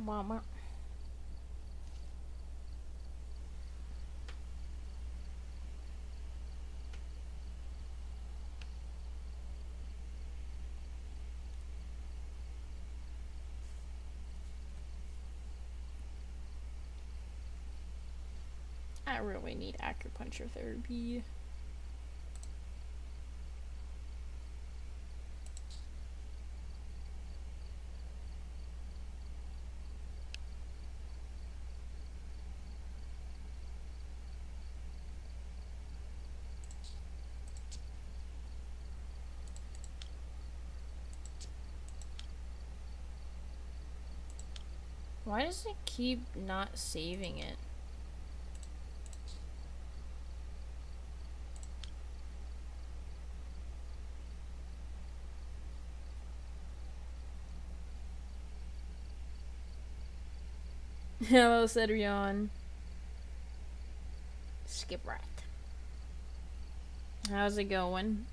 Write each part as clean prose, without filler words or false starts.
Mama. I really need acupuncture therapy. Why does it keep not saving it? Hello, Cedrion. Skip right. How's it going?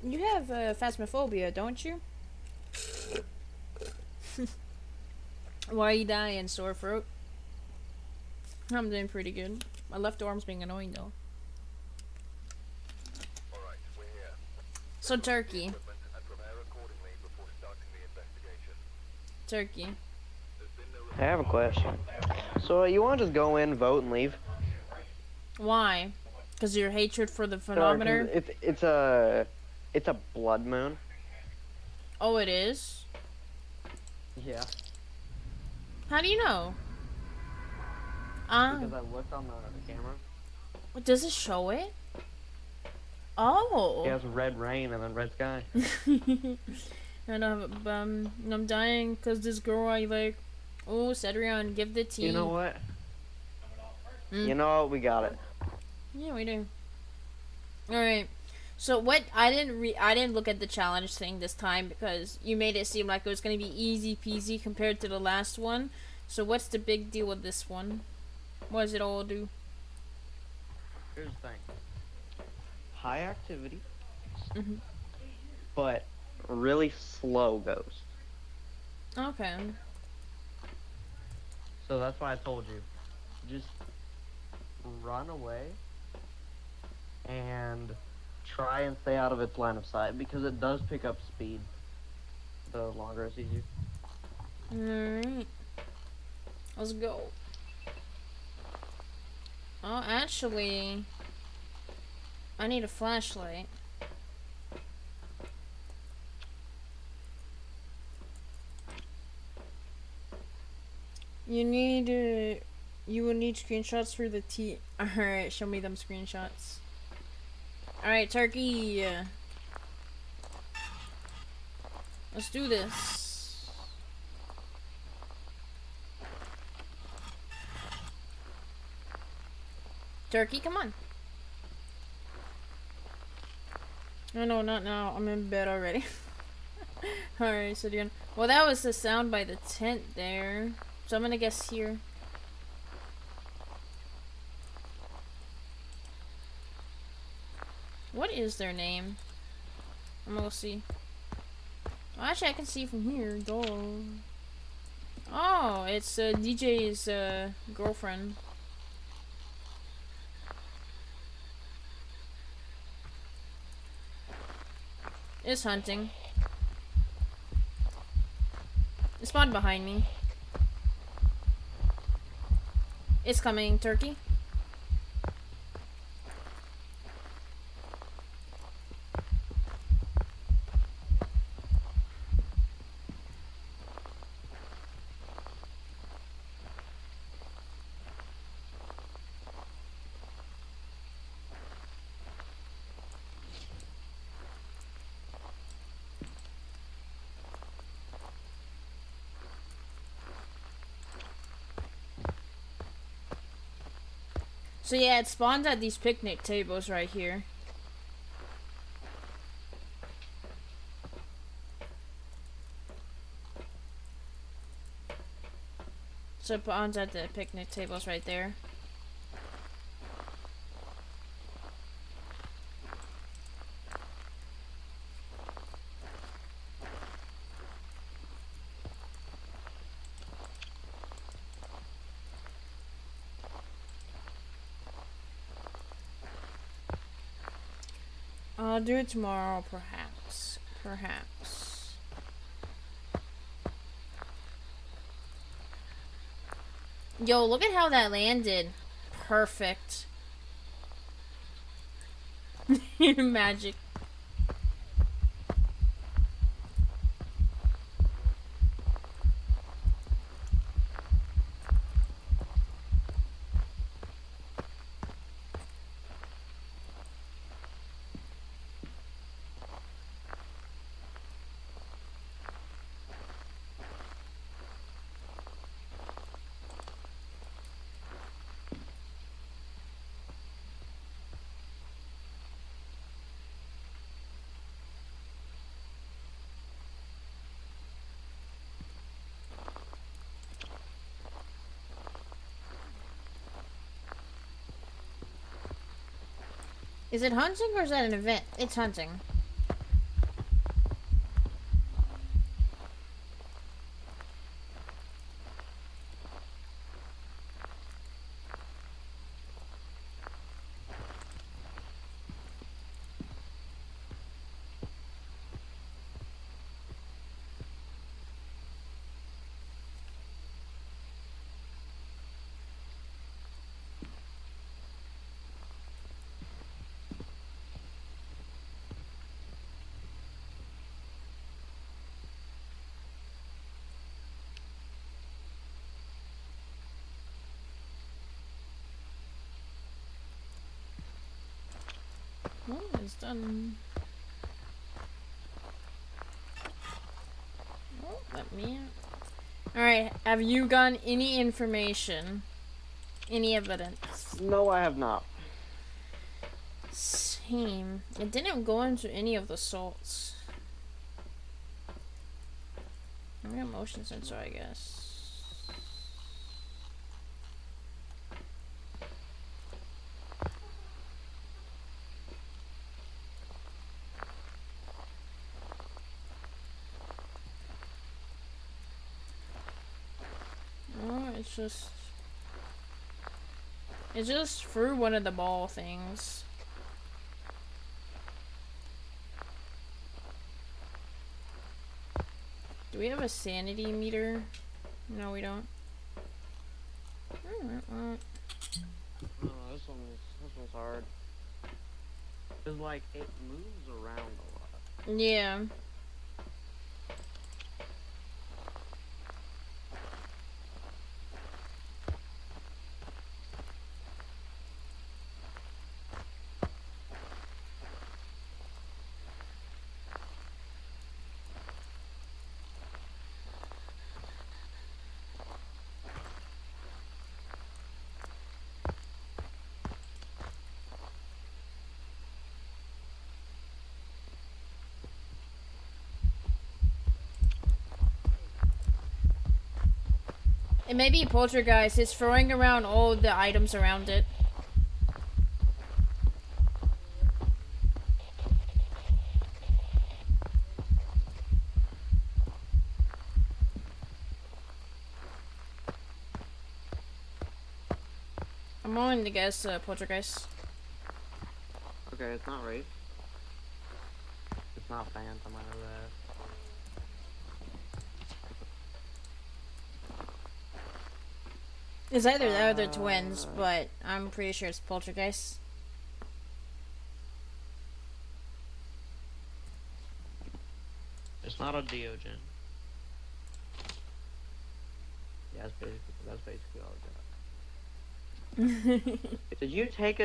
You have Phasmophobia, don't you? Why are you dying? Sore throat? I'm doing pretty good. My left arm's being annoying though. Alright, we're here. So Turkey. And prepare accordingly before starting the investigation. Turkey. I have a question. So you want to just go in, vote, and leave? Why? Because your hatred for the Sure, 'cause phenometer? it's a blood moon. Oh, it is? Yeah. How do you know? Because I looked on the camera. What, does it show it? Oh. It has red rain and then red sky. I don't have a bum. I'm dying because this girl I like. Oh, Cedrion, give the tea. You know what? Mm. You know what? We got it. Yeah, we do. Alright. So what I didn't look at the challenge thing this time because you made it seem like it was gonna be easy peasy compared to the last one. So what's the big deal with this one? What does it all do? Here's the thing. High activity, Mhm. but really slow ghost. Okay. So that's why I told you. Just run away and try and stay out of its line of sight because it does pick up speed the longer it sees you. Alright. Let's go. Oh, actually, I need a flashlight. You will need screenshots for the T. Alright, show me them screenshots. Alright, Turkey. Let's do this. Turkey, come on. Oh no, not now. I'm in bed already. Alright, so doing. Well, that was the sound by the tent there. So I'm gonna guess here. What is their name? I'm gonna see. Oh, actually, I can see from here. Duh. Oh, it's DJ's girlfriend. It's hunting. It spawned behind me. It's coming, Turkey. So yeah, it spawns at these picnic tables right here. So Bond's at the picnic tables right there. I'll do it tomorrow, perhaps. Perhaps. Yo, look at how that landed. Perfect. Magic. Is it hunting or is that an event? It's hunting. Well, it's done. Oh, let me out. Alright, have you gotten any information? Any evidence? No, I have not. Same. It didn't go into any of the salts. I got motion sensor, I guess. Oh, it just threw one of the ball things. Do we have a sanity meter? No, we don't. Oh, this one's hard. Cause like it moves around a lot. Yeah. It may be poltergeist. It's throwing around all the items around it. I'm willing to guess poltergeist. Okay, it's not Wraith. It's not Phantom, I know that. It's either that or they're twins, but I'm pretty sure it's poltergeist. It's not a Diogen. Yeah, that's basically all I got. Did you take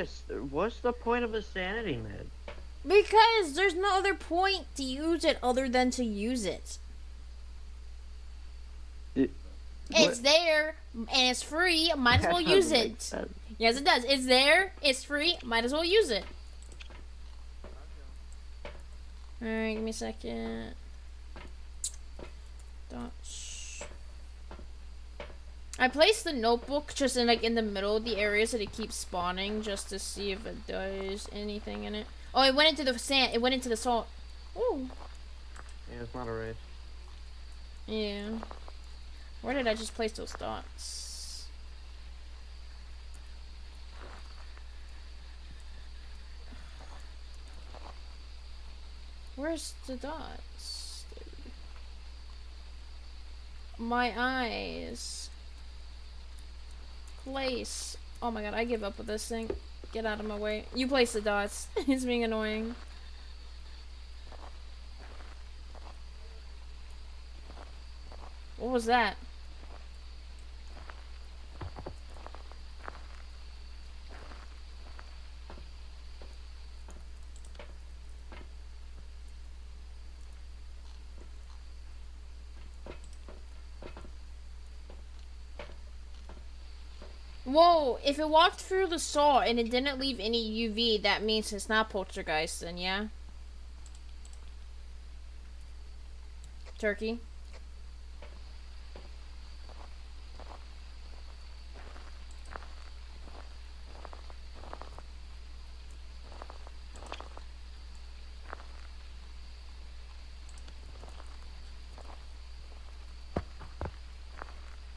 what's the point of a sanity med? Because there's no other point to use it other than to use it. It's there, and it's free, might as well use it. Yes, it does. It's there, it's free, might as well use it. Alright, give me a second. I placed the notebook just in like in the middle of the areas that it keeps spawning just to see if it does anything in it. Oh, it went into the sand. It went into the salt. Ooh. Yeah, it's not a race. Yeah. Where did I just place those dots? Where's the dots? My eyes. Place. Oh my god, I give up with this thing. Get out of my way. You place the dots. It's being annoying. What was that? Whoa, if it walked through the saw and it didn't leave any UV, that means it's not poltergeist then, yeah? Turkey?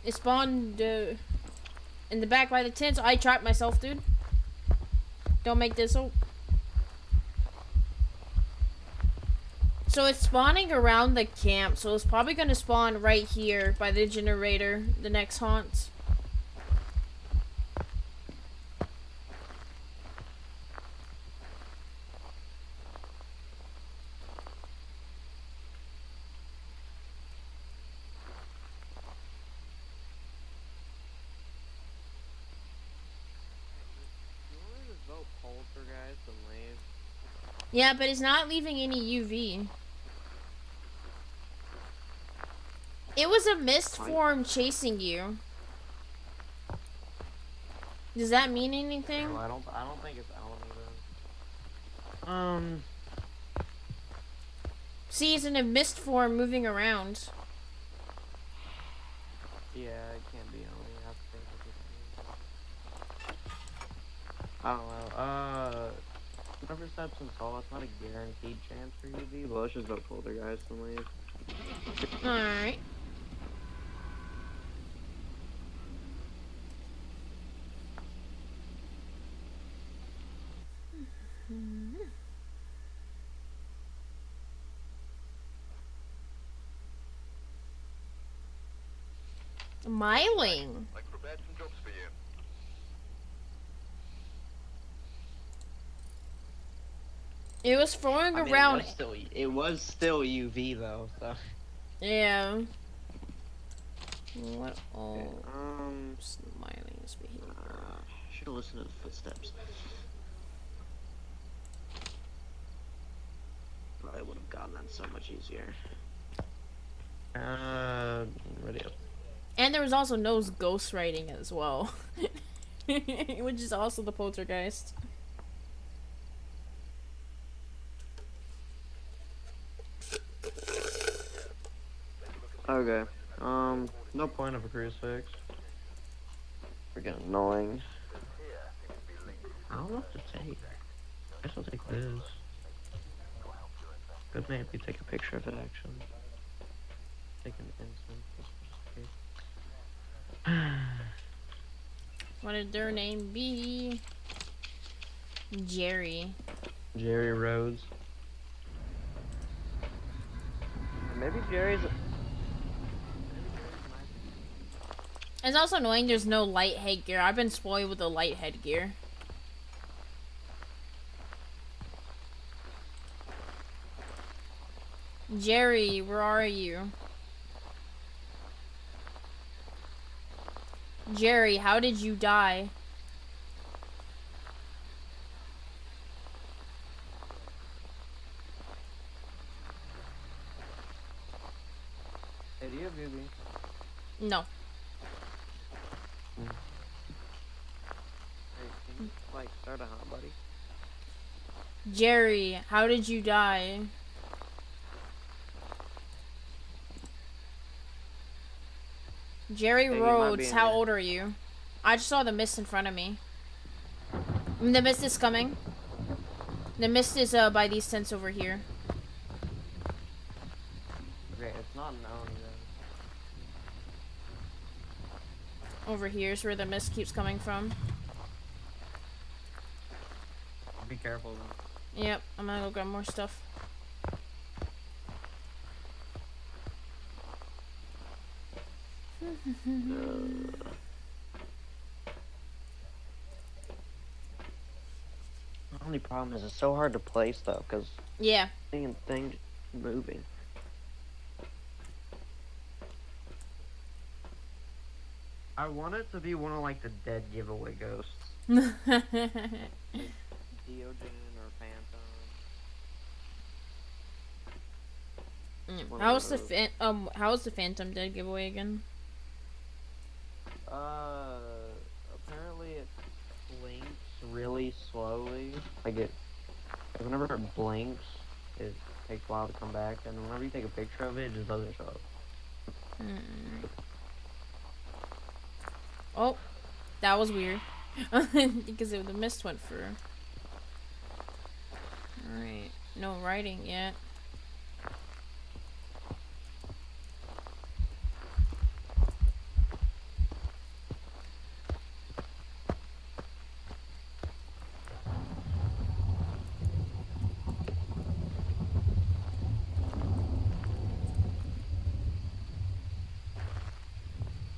It spawned in the back by the tent, so I trapped myself, dude. Don't make this. Oh. So it's spawning around the camp, so it's probably gonna spawn right here by the generator, the next haunt. Yeah, but it's not leaving any UV. It was a mist form chasing you. Does that mean anything? No, I don't think it's Alan. See, it's in a mist form moving around. Yeah, it can't be Alan. You have to think of it. I don't know. Whoever steps in salt, it's not a guaranteed chance for UV, but let's just vote poltergeist and leave. Alright. Myling. I prepared some jobs for you. It was throwing around. It was still UV though, so. Yeah. What all? Okay, Smiling's behavior. Should have listened to the footsteps. Probably would have gotten that so much easier. Ready up. And there was also no ghost writing as well. Which is also the poltergeist. Okay. No point of a crucifix. Freaking annoying. I don't know what to take. I guess I'll take this. Could maybe take a picture of it actually. Take an instant. What did their name be? Jerry. Jerry Rhodes. Maybe Jerry's. It's also annoying there's no light headgear. I've been spoiled with the light headgear. Jerry, where are you? Jerry, how did you die? Hey, do you have UV? No. Hey, can you, like, start a hunt, buddy? Jerry, how did you die? Jerry Hey, you might be Rhodes, in how here. old are you? I just saw the mist in front of me. The mist is coming. The mist is by these tents over here. Okay, it's not known then. Over here is where the mist keeps coming from. Be careful then. Yep, I'm gonna go grab more stuff. The only problem is it's so hard to place though, because Yeah. things moving. I want it to be one of like the dead giveaway ghosts. Diogen or Phantom. One of How's those. how's the Phantom dead giveaway again? Apparently it blinks really slowly. Like whenever it blinks, it takes a while to come back, and whenever you take a picture of it, it just doesn't show up. Oh, that was weird. Because the mist went through. Alright. No writing yet.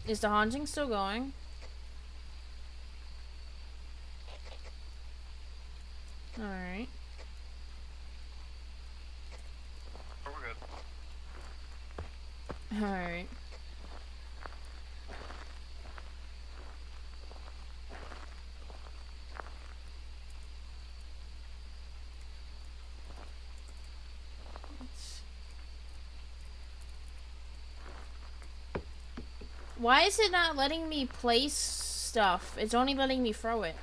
Is the haunting still going? Alright. Oh, we're good. Alright. Why is it not letting me place stuff? It's only letting me throw it.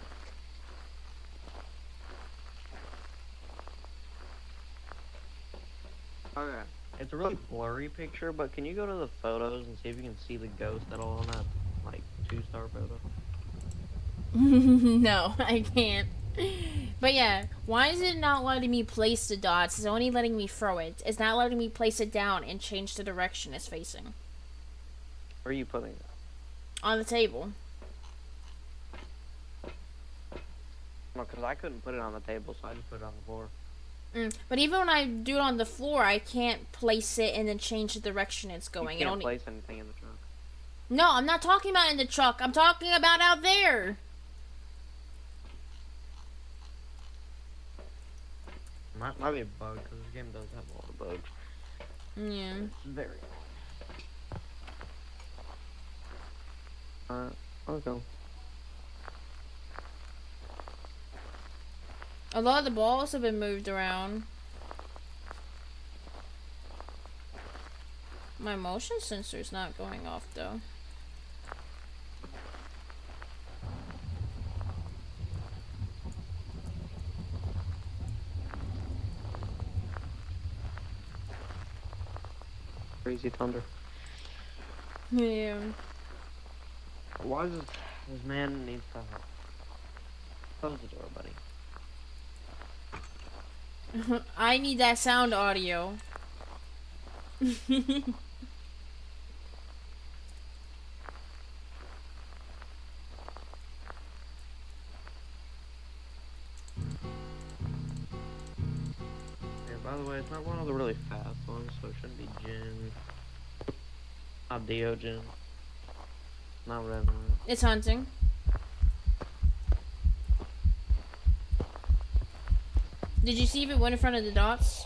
Okay. It's a really blurry picture, but can you go to the photos and see if you can see the ghost at all on that, like, 2-star photo? No, I can't. But yeah, why is it not letting me place the dots? It's only letting me throw it. It's not letting me place it down and change the direction it's facing. Where are you putting it? On the table. No, because I couldn't put it on the table, so I just put it on the floor. But even when I do it on the floor, I can't place it and then change the direction it's going. You can't place anything in the truck. No, I'm not talking about in the truck. I'm talking about out there. Might be a bug, because this game does have a lot of bugs. Yeah. It's very annoying. Okay. A lot of the balls have been moved around. My motion sensor's not going off though. Crazy thunder. Yeah. Why does this man needs to close the door, buddy? I need that sound audio. Yeah, by the way, it's not one of the really fast ones, so it shouldn't be Jin. Not Diogen. Not Revenant. It's hunting. Did you see if it went in front of the dots?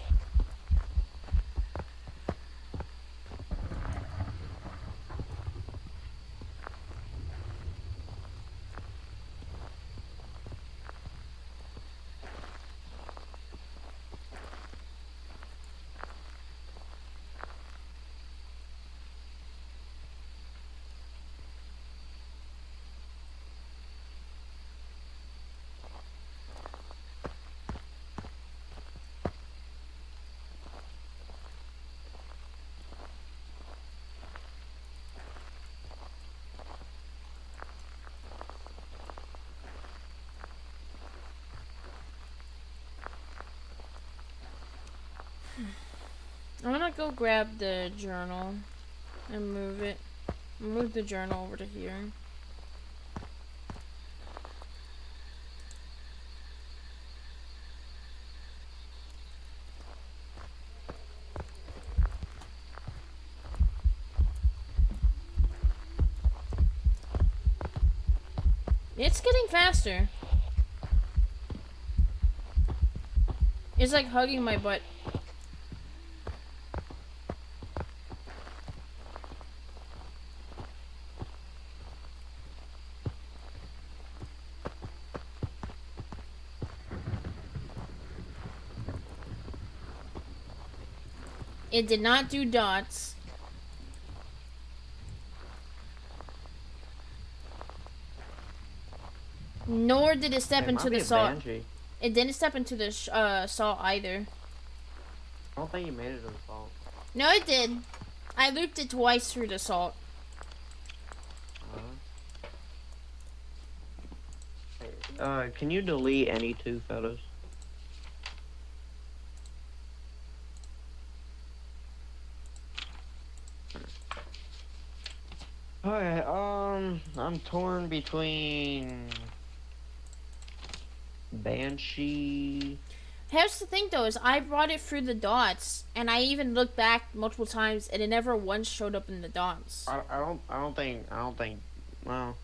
I'm gonna go grab the journal and move it. Move the journal over to here. It's getting faster. It's like hugging my butt. It did not do dots. Nor did it step into the salt. Banshee. It didn't step into the salt either. I don't think you made it to the salt. No, it did. I looped it twice through the salt. Can you delete any 2 photos? Okay, I'm torn between Banshee. Here's the thing though, is I brought it through the dots, and I even looked back multiple times, and it never once showed up in the dots. I don't think, well.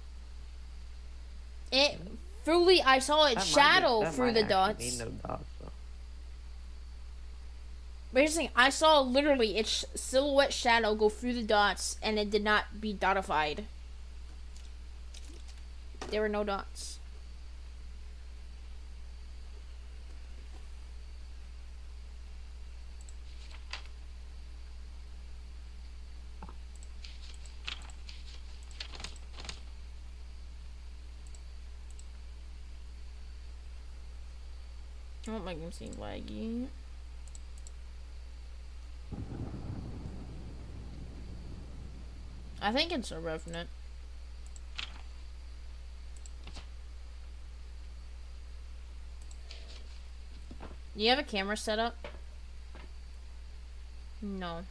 It, fully, I saw its shadow through the dots. Need no dots, though. But here's the thing, I saw literally its silhouette shadow go through the dots, and it did not be dotified. There were no dots. I don't make him seem laggy. I think it's a revenant. Do you have a camera set up? No.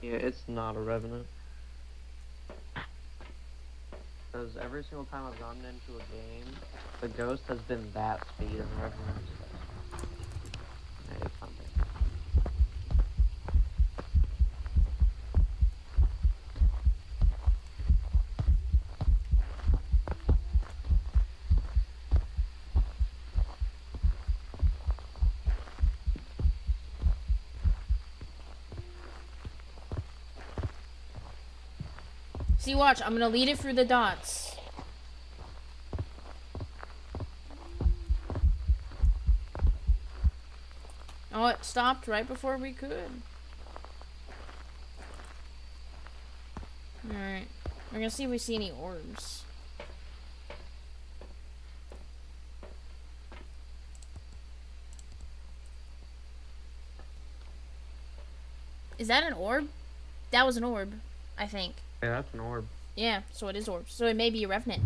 Yeah, it's not a revenant. Because every single time I've gotten into a game, the ghost has been that speed in revenant. Hey, it's not bad. See, watch, I'm gonna lead it through the dots. Oh, it stopped right before we could. Alright. We're gonna see if we see any orbs. Is that an orb? That was an orb, I think. Yeah, that's an orb. Yeah, so it is orbs. So it may be a revenant.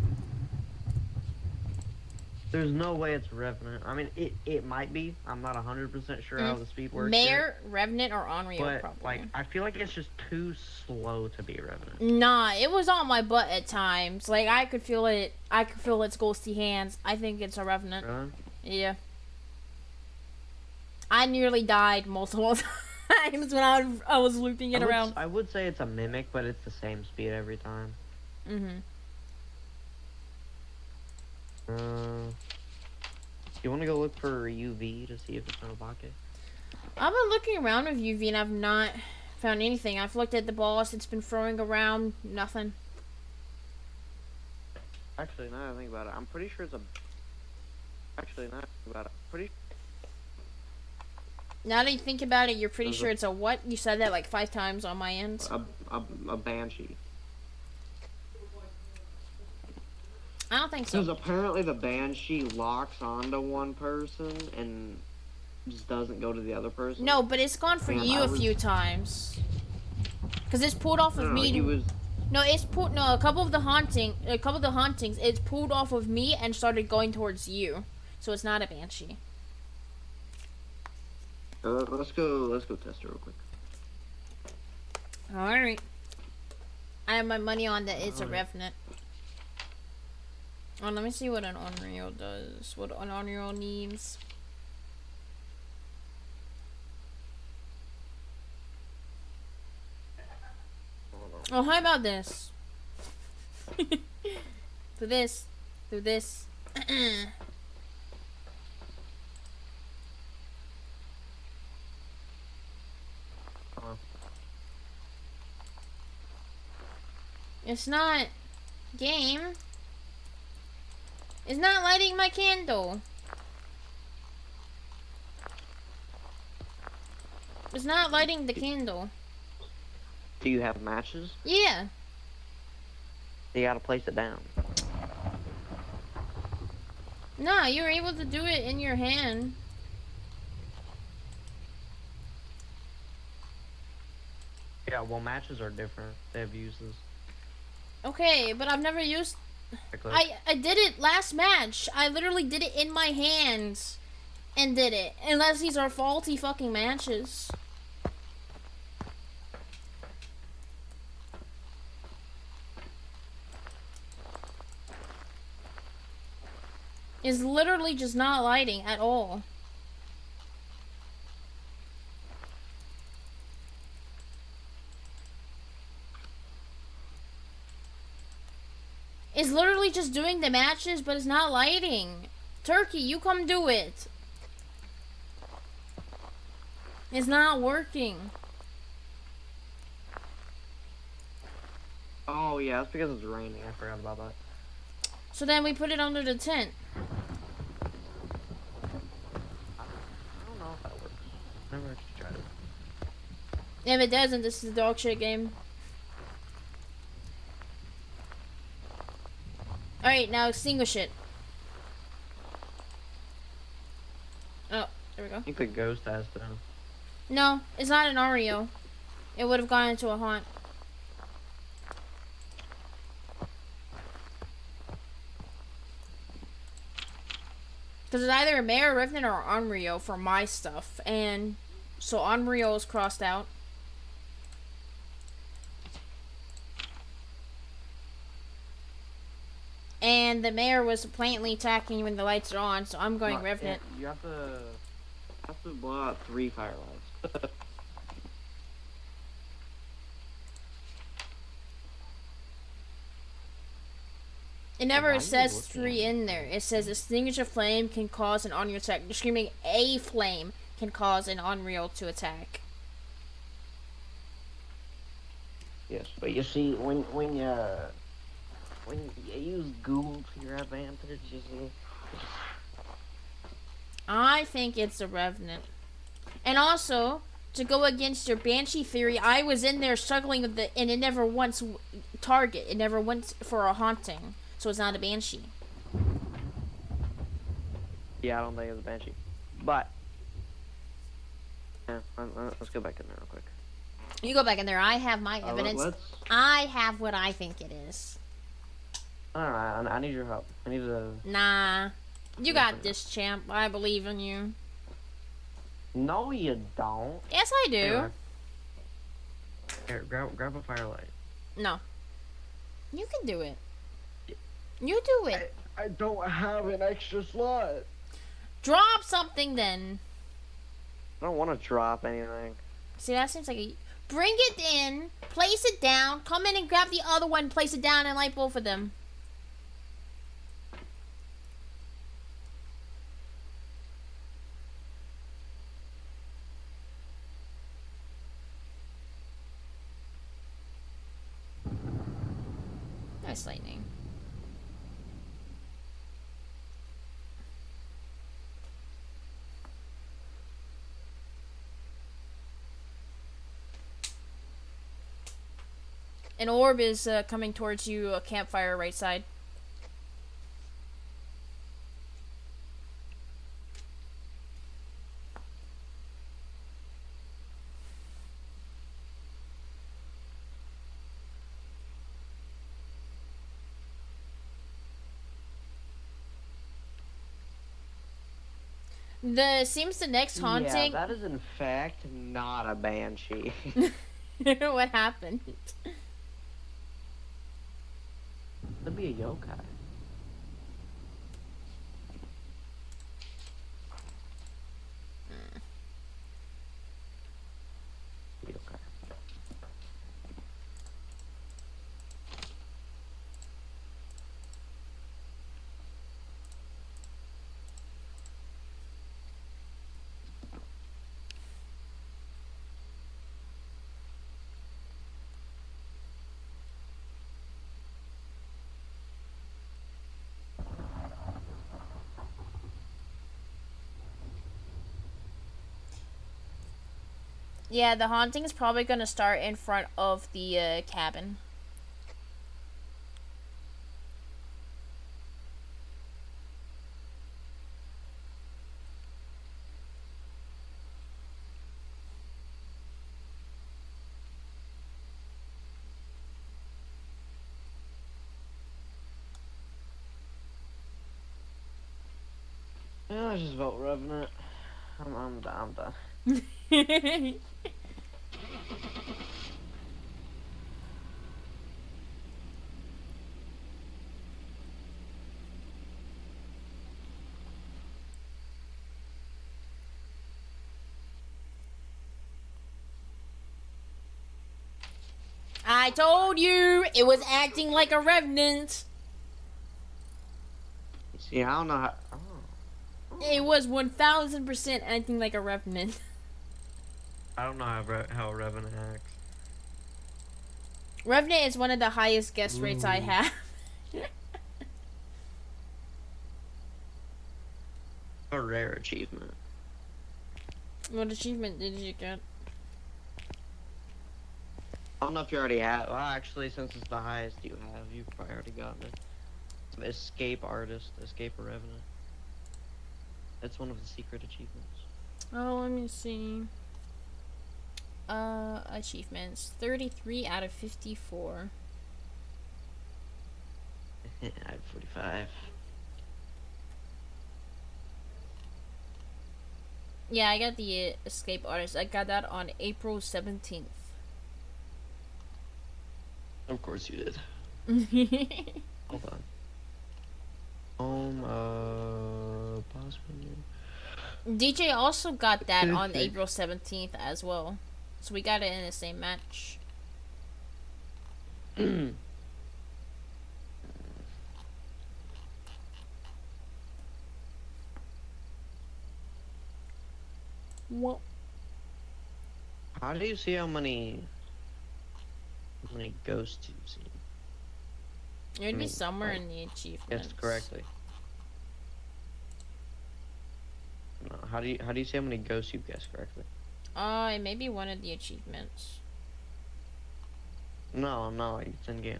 There's no way it's a revenant. I mean, it might be. I'm not 100% sure how the speed works. Mare, revenant, or Onryo, but, probably. like, I feel like it's just too slow to be a revenant. Nah, it was on my butt at times. Like, I could feel it. I could feel its ghosty hands. I think it's a revenant. Really? Yeah. I nearly died multiple times when I was looping it around. I would say it's a mimic, but it's the same speed every time. Mm-hmm. You want to go look for UV to see if it's on a bucket? I've been looking around with UV and I've not found anything. I've looked at the boss it's been throwing around. Nothing. Actually, now that I think about it, I'm pretty sure it's a... Actually, now that I think about it, pretty... Now that you think about it, you're pretty sure it's a what? You said that like 5 times on my end. A banshee. I don't think so. Because apparently the banshee locks onto one person and just doesn't go to the other person. No, but it's gone for Man, you a few times. Because it's pulled off of me. He was... No, it's pulled. No, a couple of the hauntings, it's pulled off of me and started going towards you. So it's not a banshee. Let's go test it real quick. All right. I have my money on that it's a Alright. revenant. Oh, let me see what an Unreal does. What an Unreal needs. Oh, how about this? Do this. Do this. It's not game. It's not lighting my candle. It's not lighting the candle. Do you have matches? Yeah. You gotta place it down. No, you were able to do it in your hand. Yeah, well, matches are different. They have uses. Okay, but I've never used. I did it last match. I literally did it in my hands and did it. Unless these are faulty fucking matches. It's literally just not lighting at all. It's literally just doing the matches, but it's not lighting. Turkey, you come do it. It's not working. Oh yeah, that's because it's raining. I forgot about that. So then we put it under the tent. I don't know if that works. Never actually tried it. If it doesn't, this is a dog shit game. Alright, now extinguish it. Oh, there we go. I think the ghost has to. No, it's not an Oreo. It would have gone into a haunt. Because it's either a Mayor Revenant or Onryo for my stuff. And so Onryo is crossed out. And the Mayor was blatantly attacking when the lights are on, so I'm going No, Revenant. You have to blow out 3 firelights. It never Why are you says looking 3 at in there. It says extinguish a flame can cause an Onryo attack. You're screaming a flame can cause an Onryo to attack. Yes, but you see, when you use Google to your advantage, you see. I think it's a Revenant. And also, to go against your Banshee theory, I was in there struggling with the, and it never once target. It never went for a haunting. So it's not a Banshee. Yeah, I don't think it's a Banshee. But, yeah, let's go back in there real quick. You go back in there. I have my evidence. I have what I think it is. Alright, I need your help. I need to... Nah. You got this, champ. I believe in you. No, you don't. Yes, I do. Anyway. Here, grab a firelight. No. You can do it. You do it. I don't have an extra slot. Drop something then. I don't want to drop anything. See, that seems like a... Bring it in, place it down, come in and grab the other one, place it down, and light both of them. Nice lightning. An orb is coming towards you, a campfire right side. The next Yeah, haunting. that is in fact not a banshee. What happened? Could be a yokai. Yokai. Yeah, the haunting is probably gonna start in front of the cabin. Yeah, I just vote Revenant. I'm done. I told you it was acting like a revenant. See, I don't know how. It was 1000% acting like a revenant. I don't know how Revenant acts. Revenant is one of the highest guess rates I Ooh. have. A rare achievement. What achievement did you get? I don't know if you already have. Well, actually, since it's the highest you have, you've probably already gotten it. Escape Artist, Escape a Revenant. That's one of the secret achievements. Oh, let me see. Achievements 33 out of 54. I have 45. Yeah, I got the Escape Artist. I got that on April 17th. Of course you did. Hold on. Possibly. DJ also got that on April 17th as well. So we got it in the same match. What? How do you see how many ghosts you've seen? It would be mean, somewhere like, in the achievements. Guessed correctly. No, how do you see how many ghosts you've guessed correctly? It may be one of the achievements. No, it's in game.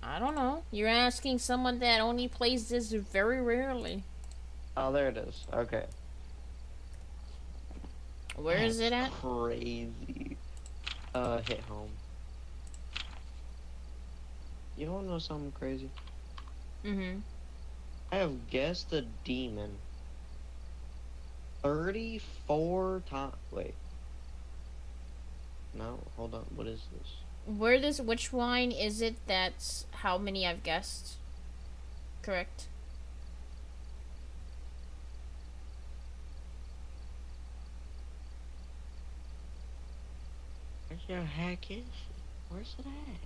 I don't know. You're asking someone that only plays this very rarely. Oh, there it is. Okay. Where is it at? Crazy. Hit home. You wanna know something crazy? Mm-hmm. I have guessed a demon 34 times. Wait. No, hold on. What is this? Which line is it that's how many I've guessed? Correct. Where's your heck is it? Where's it at?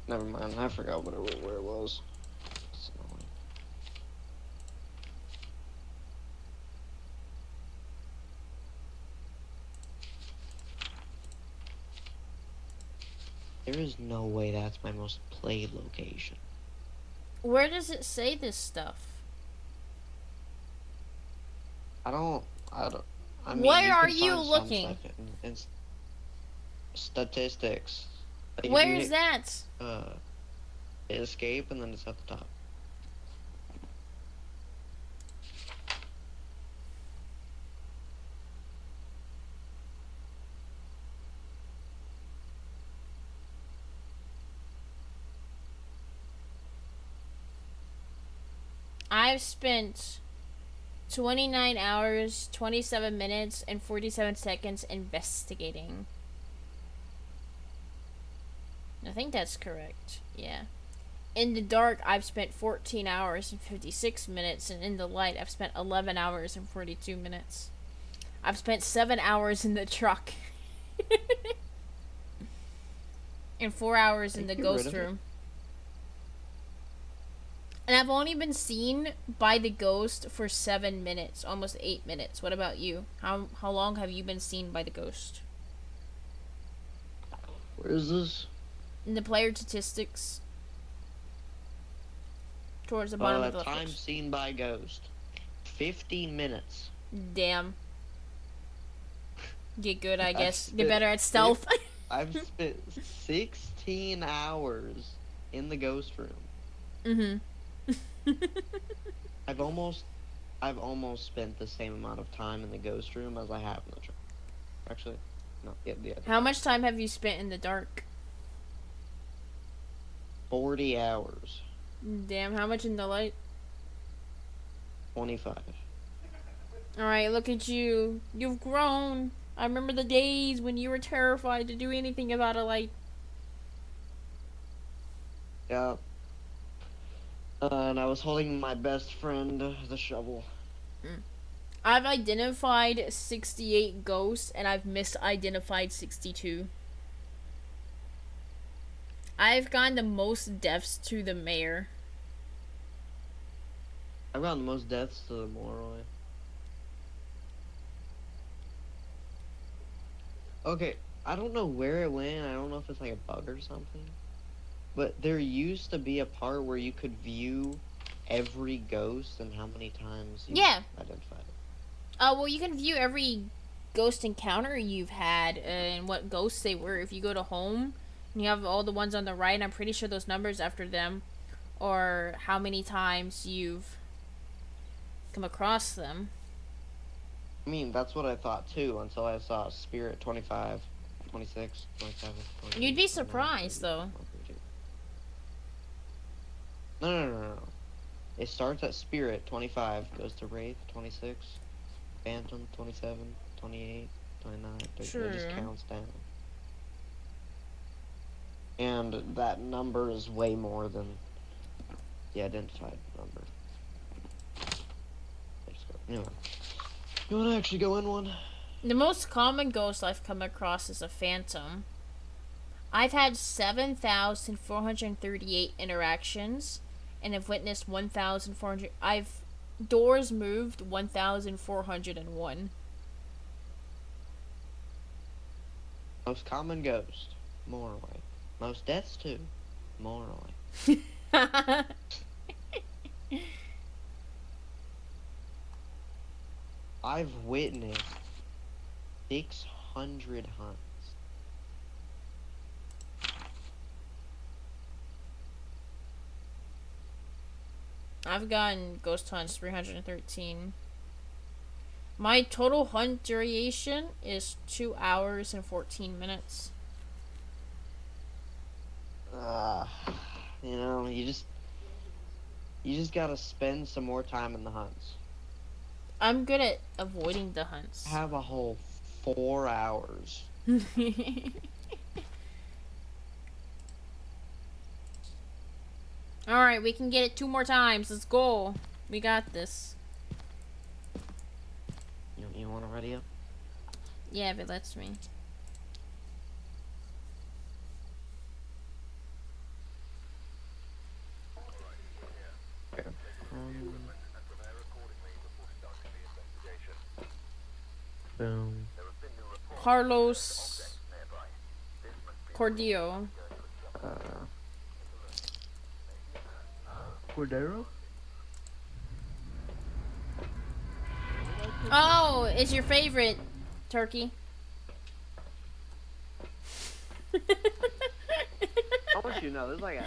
Never mind. I forgot where it was. It's annoying. There is no way that's my most played location. Where does it say this stuff? I don't. I mean, Where you are can you find some looking? stuff in statistics. Like if you Where's hit, that? escape and then it's at the top. I've spent 29 hours, 27 minutes, and 47 seconds investigating. I think that's correct. Yeah. In the dark, I've spent 14 hours and 56 minutes, and in the light, I've spent 11 hours and 42 minutes. I've spent 7 hours in the truck. And 4 hours in the ghost room. And I've only been seen by the ghost for 7 minutes, almost 8 minutes. What about you? How long have you been seen by the ghost? Where is this? In the player statistics. Towards the bottom of the time seen by ghost. 50 minutes. Damn. Get good, I guess. Get better at stealth. I've spent 16 hours in the ghost room. Mm-hmm. I've almost spent the same amount of time in the ghost room as I have in the truck. Actually, no. Yeah. How much time have you spent in the dark? 40 hours. Damn, how much in the light? 25. Alright, look at you. You've grown. I remember the days when you were terrified to do anything about a light. Yeah. And I was holding my best friend, the shovel. I've identified 68 ghosts, and I've misidentified 62. I've gotten the most deaths to the mayor. I've gotten the most deaths to the Moroi. Okay, I don't know where it went. I don't know if it's like a bug or something. But there used to be a part where you could view every ghost and how many times you identified it. Well, you can view every ghost encounter you've had and what ghosts they were. If you go to home and you have all the ones on the right, I'm pretty sure those numbers after them, or how many times you've come across them. I mean, that's what I thought too, until I saw Spirit 25, 26, 27, 28, You'd be surprised, 30, though. 32. No. It starts at Spirit 25, goes to Wraith 26, Phantom 27, 28, 29. It just counts down. And that number is way more than the identified number. Anyway. You want to actually go in one? The most common ghost I've come across is a phantom. I've had 7,438 interactions, and have witnessed 1,400. I've doors moved 1,401. Most common ghost, Moroi. Most deaths too, Moroi. I've witnessed 600 hunts. I've gotten ghost hunts 313. My total hunt duration is 2 hours and 14 minutes. You just gotta spend some more time in the hunts. I'm good at avoiding the hunts. Have a whole 4 hours. Alright, we can get it 2 more times. Let's go. We got this. You wanna ready up? Yeah, if it lets me. Boom. Carlos Cordillo. Cordero? Oh, it's your favorite turkey. How much you know? There's like a...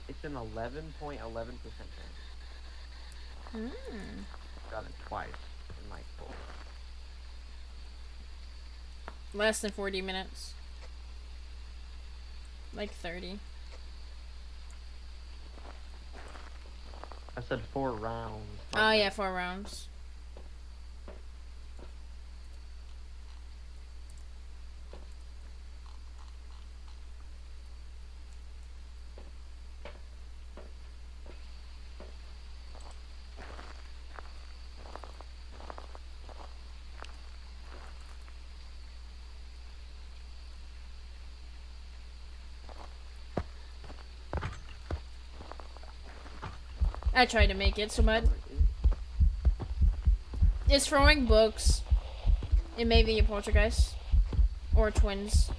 It's an 11.11% chance. Hmm. Got it twice in like 4. Less than 40 minutes. Like 30. I said 4 rounds. Oh, yeah, 4 rounds. I tried to make it, so much. It's throwing books. It may be a poltergeist. Or twins.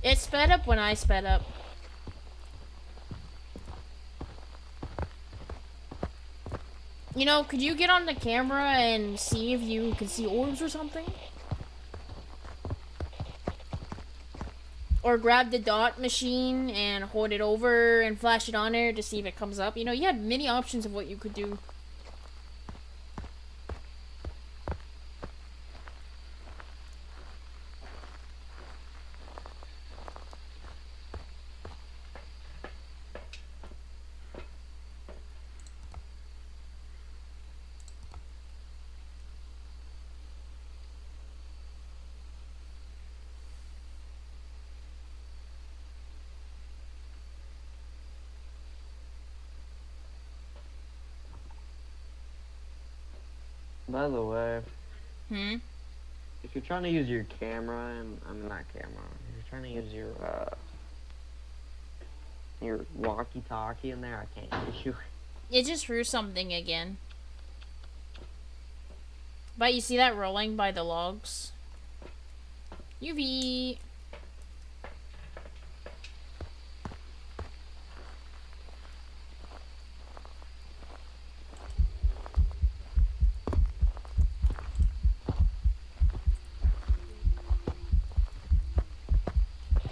It sped up when I sped up. You know, could you get on the camera and see if you can see orbs or something? Or grab the dot machine and hold it over and flash it on there to see if it comes up. You know, you had many options of what you could do. By the way, Hmm? if you're trying to use your camera, and I mean not camera, if you're trying to use your walkie-talkie in there, I can't hear you. It just threw something again. But you see that rolling by the logs? UV.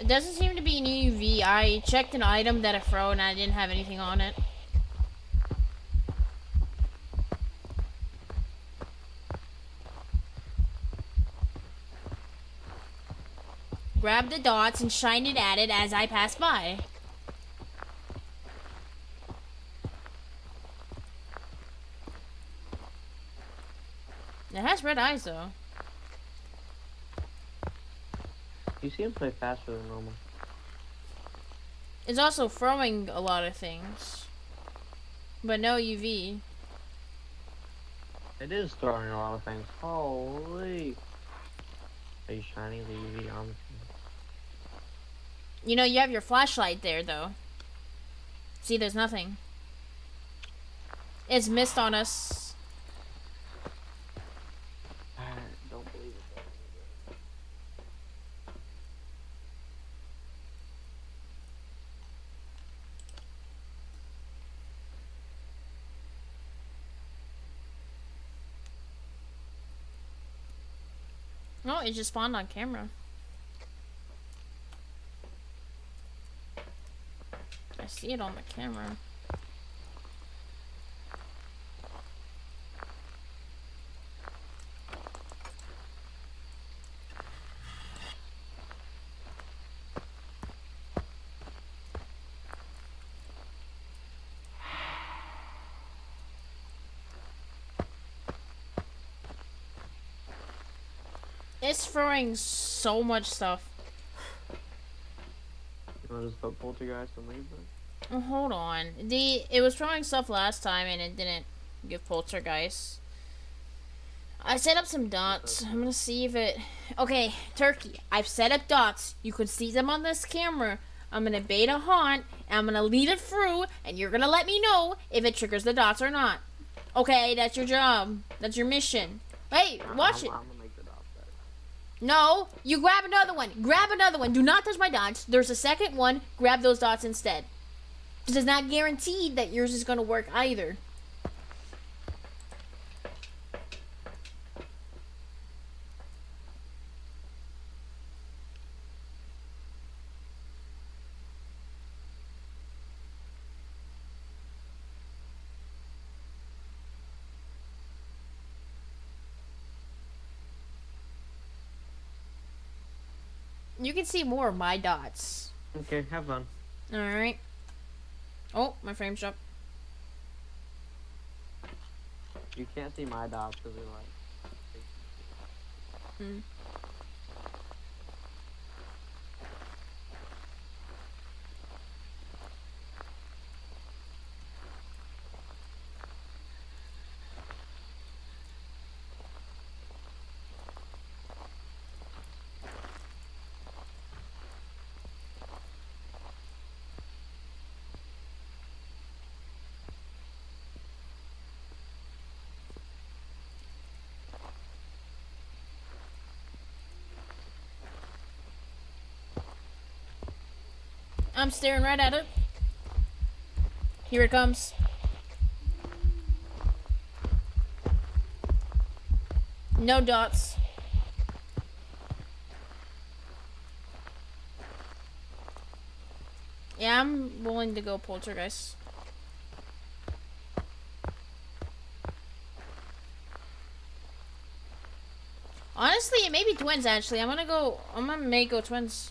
It doesn't seem to be an UV. I checked an item that I throw and I didn't have anything on it. Grab the dots and shine it at it as I pass by. It has red eyes though. You see him play faster than normal. It's also throwing a lot of things. But no UV. It is throwing a lot of things. Holy! Are you shining the UV on the thing? You know, you have your flashlight there though. See, there's nothing. It's mist on us. I don't believe it. Oh, it just spawned on camera. I see it on the camera. It's throwing so much stuff. You want to just put poltergeist and leave it? Oh, hold on. It was throwing stuff last time and it didn't give poltergeist. I set up some dots. I'm gonna see if it. Okay, Turkey. I've set up dots. You can see them on this camera. I'm gonna bait a haunt and I'm gonna lead it through, and you're gonna let me know if it triggers the dots or not. Okay, that's your job. That's your mission. Hey, watch it. I'm gonna make the dots better. No, you grab another one. Grab another one. Do not touch my dots. There's a second one. Grab those dots instead. This is not guaranteed that yours is gonna work either. You can see more of my dots. Okay, have fun. Alright. Oh, my frame's dropped. You can't see my dots because they're like. Mm. I'm staring right at it. Here it comes. No dots. Yeah, I'm willing to go poltergeist. Honestly, it may be twins, actually. I'm gonna make go twins.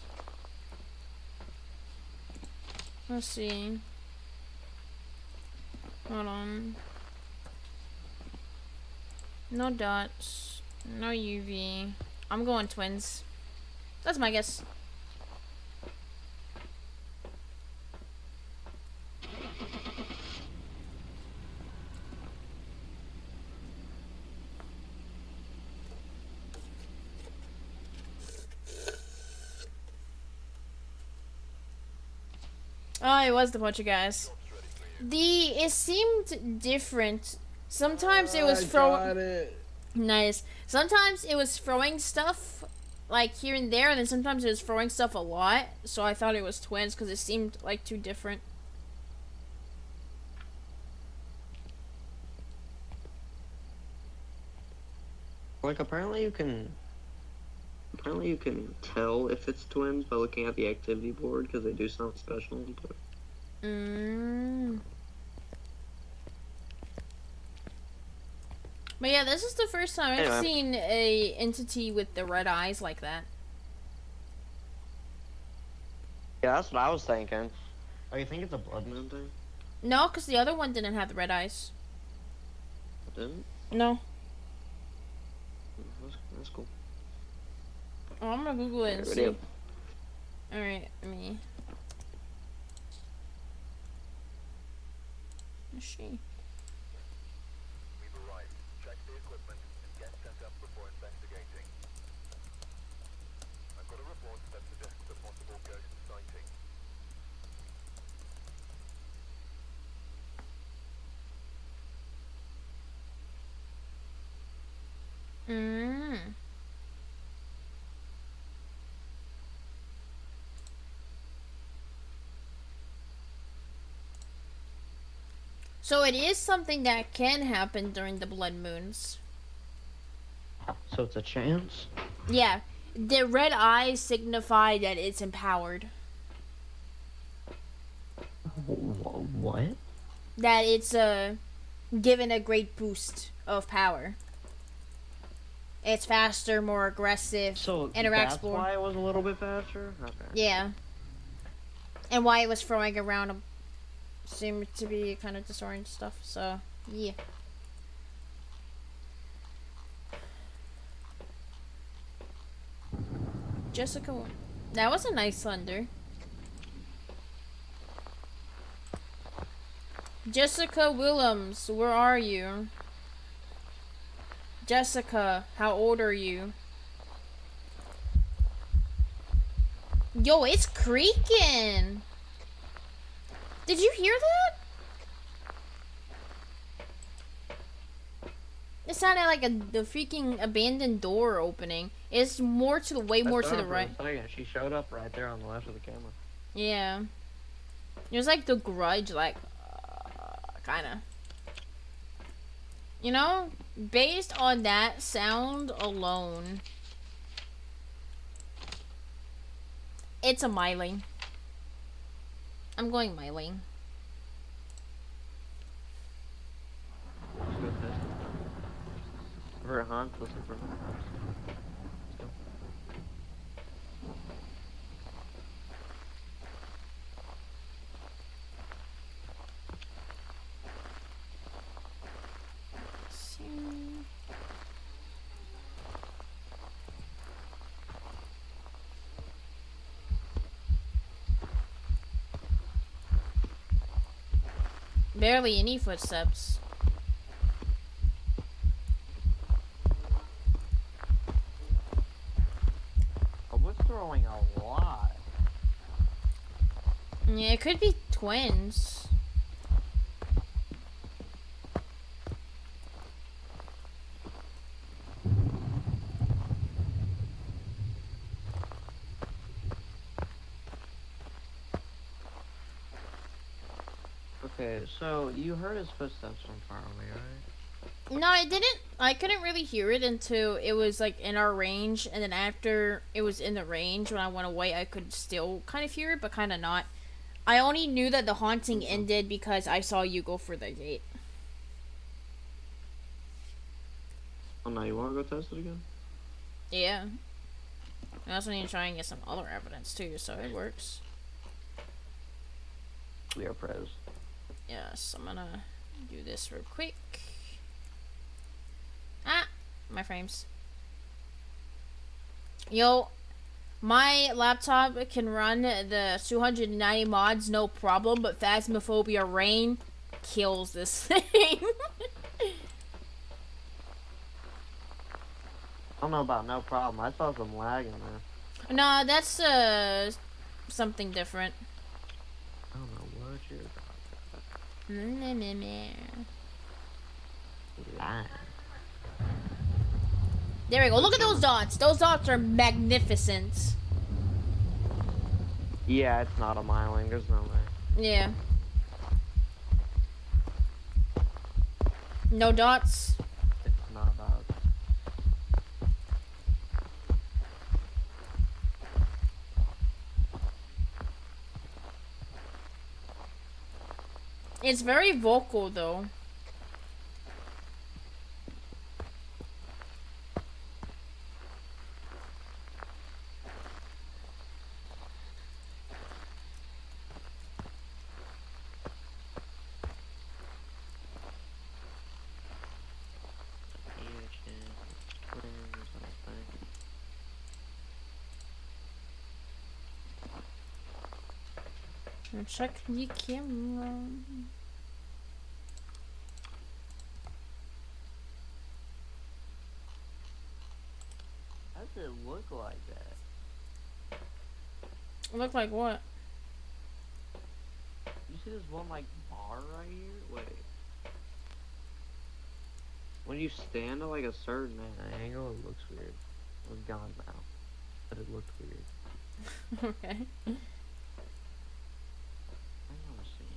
Let's see. Hold on. No dots. No UV. I'm going twins. That's my guess. Oh, it was the poltergeist. It seemed different. Sometimes it was throwing. Nice. Sometimes it was throwing stuff like here and there, and then sometimes it was throwing stuff a lot. So I thought it was twins because it seemed like two different. Like apparently you can tell if it's twins by looking at the activity board because they do something special. But yeah, this is the first time I've Anyway. seen a entity with the red eyes like that. Yeah, that's what I was thinking. Oh, you think it's a blood moon thing? No, because the other one didn't have the red eyes. It didn't? No. That's cool. Oh, I'm gonna Google it and see. Video. Alright, me. Where's she? We've arrived. Check the equipment and get set up before investigating. I've got a report that suggests a possible ghost sighting. So it is something that can happen during the blood moons. So it's a chance? Yeah. The red eyes signify that it's empowered. What? That it's given a great boost of power. It's faster, more aggressive, So interacts that's more. why it was a little bit faster? Okay. Yeah. And why it was throwing around seemed to be kind of disoriented stuff, so yeah. Jessica, that was a nice thunder. Jessica Willems, where are you? Jessica, how old are you? Yo, it's creaking! Did you hear that? It sounded like the freaking abandoned door opening. It's more to the way more to the right. She showed up right there on the left of the camera. Yeah. It was like the Grudge, like, kinda. You know, based on that sound alone, it's a Myling. I'm going Myling. Let's go test it. For a hunt, let's look for a hunt. Let's go. Barely any footsteps. I was throwing a lot. Yeah, it could be twins. Okay, so you heard his footsteps from far away, right? No, I didn't. I couldn't really hear it until it was like in our range, and then after it was in the range, when I went away, I could still kind of hear it, but kind of not. I only knew that the haunting ended because I saw you go for the gate. Oh no, you wanna go test it again? Yeah. I also need to try and get some other evidence too, so it works. We are pros. Yes, I'm gonna do this real quick. Ah, my frames. Yo, my laptop can run the 290 mods no problem, but Phasmophobia Rain kills this thing. I don't know about no problem. I saw some lag in there. Nah, that's something different. I don't know what you're talking Nah, nah, nah. about. Lying. There we go. Look at those dots. Those dots are magnificent. Yeah, it's not a miling. There's no way. Yeah. No dots. It's not about. It's very vocal though. Check the camera. How does it look like that? Look like what? You see this one like bar right here? Wait. When you stand at like a certain angle, it looks weird. It's gone now, but it looked weird. Okay. I don't want to see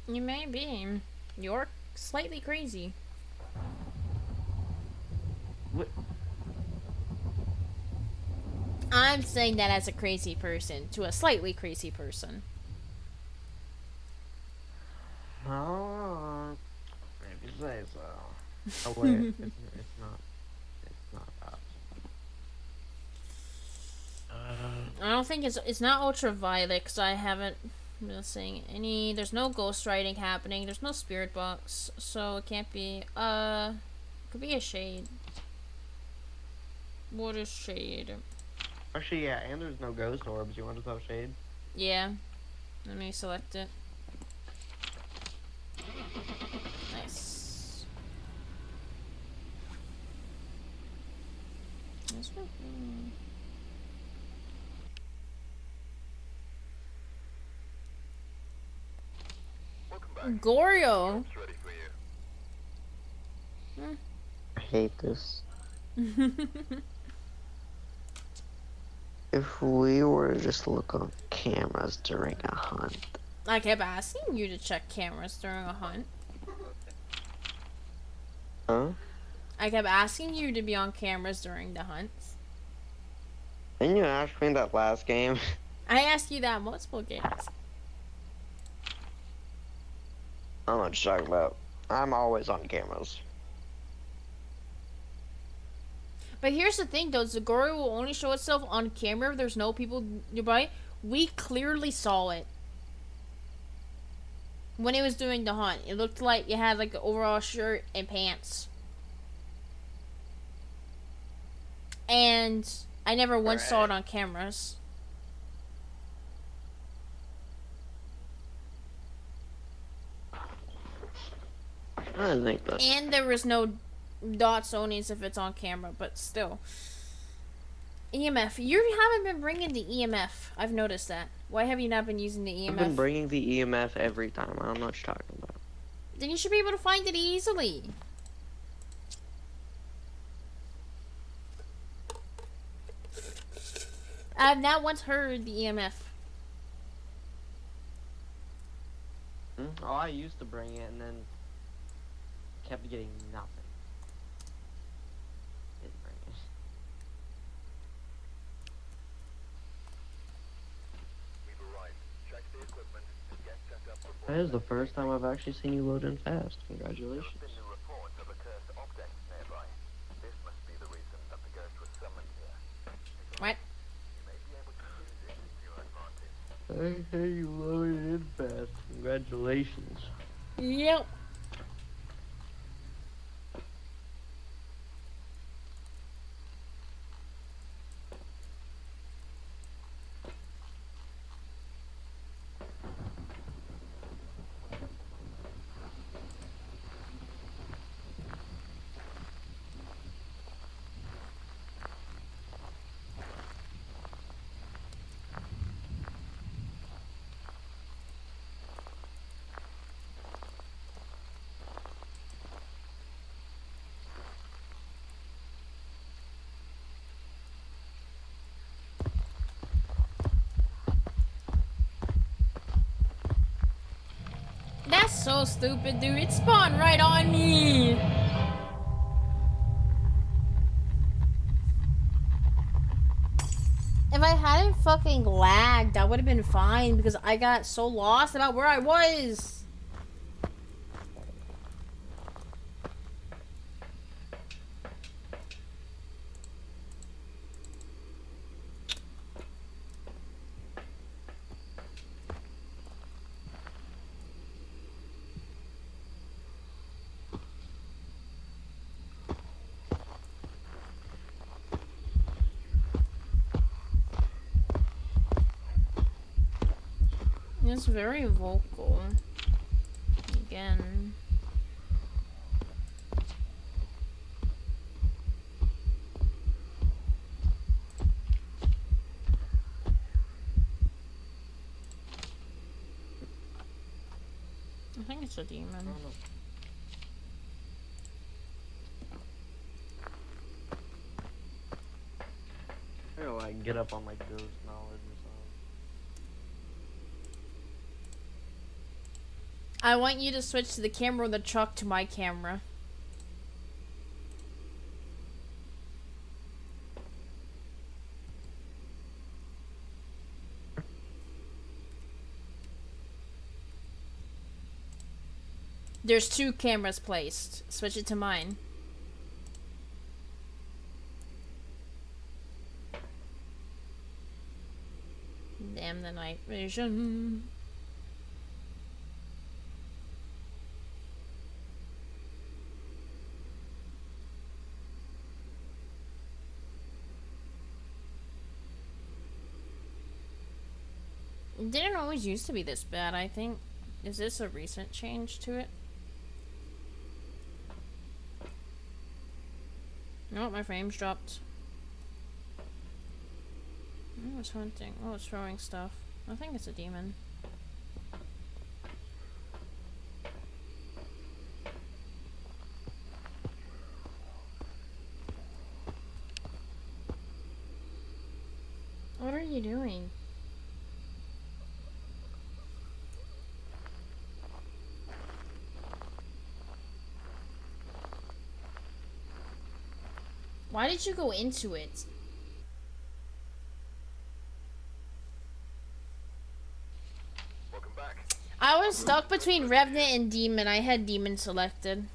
anything. You may be. You're slightly crazy. What? I'm saying that as a crazy person to a slightly crazy person. Oh, if you say so. Oh wait, it's not. It's not that. I don't think it's not ultraviolet because I haven't been seeing any. There's no ghost writing happening. There's no spirit box, so it can't be. Could be a shade. What is shade? Actually, yeah, and there's no ghost orbs. You want to throw shade? Yeah. Let me select it. Nice. That's what, Welcome back. Gorio. It's ready for you. I hate this. If we were to just look on cameras during a hunt. I kept asking you to check cameras during a hunt. Huh? I kept asking you to be on cameras during the hunts. Didn't you ask me that last game? I asked you that multiple games. I don't know what you're talking about. I'm always on cameras. But here's the thing though, Zagori will only show itself on camera if there's no people nearby. We clearly saw it. When it was doing the hunt. It looked like it had like an overall shirt and pants. And I never once saw it on cameras. I think that. And there was no dots only if it's on camera, but still. EMF. You haven't been bringing the EMF. I've noticed that. Why have you not been using the EMF? I've been bringing the EMF every time. I don't know what you're talking about. Then you should be able to find it easily. I've not once heard the EMF. Oh, I used to bring it and then kept getting nothing. Didn't bring it. We've arrived. Check the equipment and get set up before... That is the first time I've actually seen you load in fast. There Congratulations. have been new reports of a cursed object nearby. This must be the reason that the ghost was summoned here. What? You may be able to use it to your advantage. Hey, you loaded in fast. Congratulations. Yep. That's so stupid, dude. It spawned right on me. If I hadn't fucking lagged, that would have been fine because I got so lost about where I was. It's very vocal. Again. I think it's a demon. I don't know, I can get up on my ghost knowledge or something. I want you to switch to the camera of the truck to my camera. There's 2 cameras placed. Switch it to mine. Damn the night vision. It didn't always used to be this bad, I think. Is this a recent change to it? No, my frames dropped. Oh, it's hunting. Oh, it's throwing stuff. I think it's a demon. What are you doing? Why did you go into it? Welcome back. I was stuck between Revenant and Demon. I had Demon selected.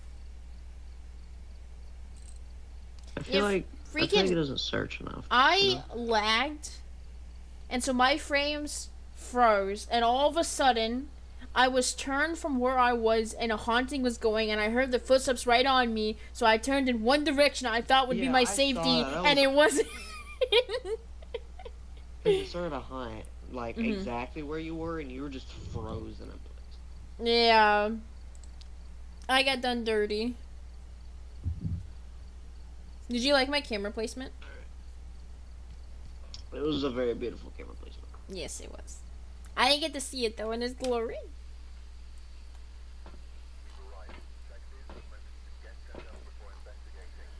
I feel like freaking it doesn't search enough. I lagged, and so my frames froze, and all of a sudden I was turned from where I was and a haunting was going, and I heard the footsteps right on me, so I turned in one direction I thought would be my safety, and it wasn't. You started to hunt like exactly where you were, and you were just frozen in place. Yeah. I got done dirty. Did you like my camera placement? It was a very beautiful camera placement. Yes, it was. I didn't get to see it though in its glory.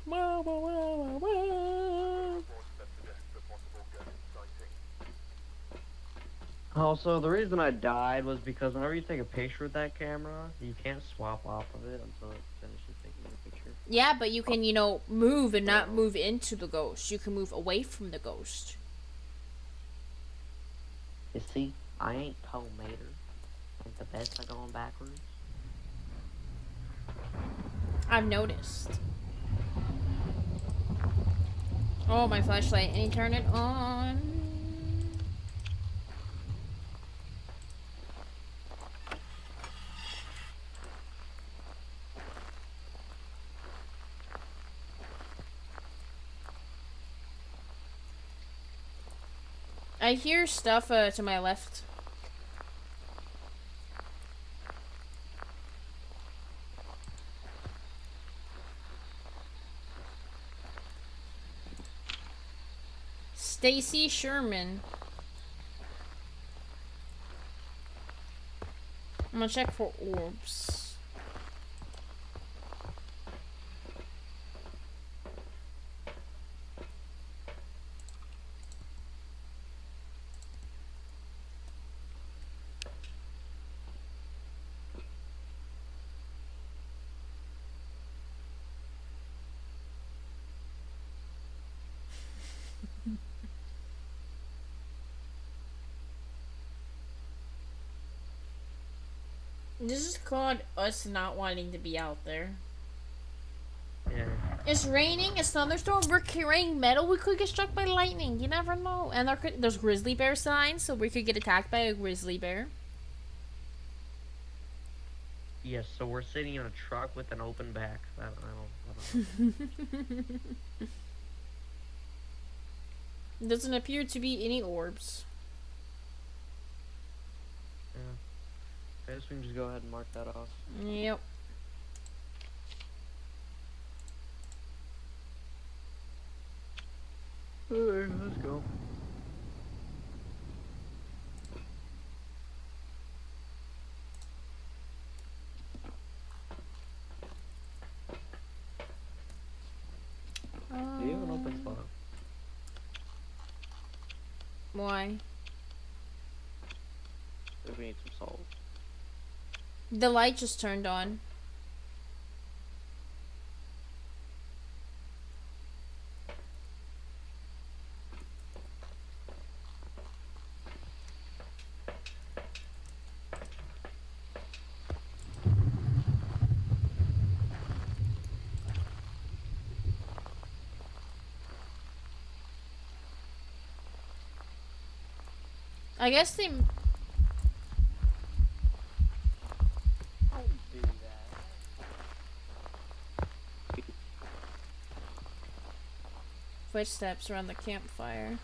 Wah, wah, wah, wah, wah. Also, the reason I died was because whenever you take a picture with that camera, you can't swap off of it until it finishes taking the picture. Yeah, but you can, you know, move and not move into the ghost. You can move away from the ghost. You see, I ain't Tomater. Ain't the best at going backwards. I've noticed. Oh, my flashlight. And you turn it on. I hear stuff to my left. Stacy Sherman. I'm gonna check for orbs. This is called us not wanting to be out there. Yeah. It's raining, it's thunderstorm, we're carrying metal, we could get struck by lightning, you never know. And there's grizzly bear signs, so we could get attacked by a grizzly bear. Yes, so we're sitting in a truck with an open back. I don't know. Doesn't appear to be any orbs. Yeah. I guess we can just go ahead and mark that off. Yep. Alright, let's go. Do you have an open spot? Why? If we need some salt. The light just turned on. I guess they... Don't do that. Footsteps around the campfire.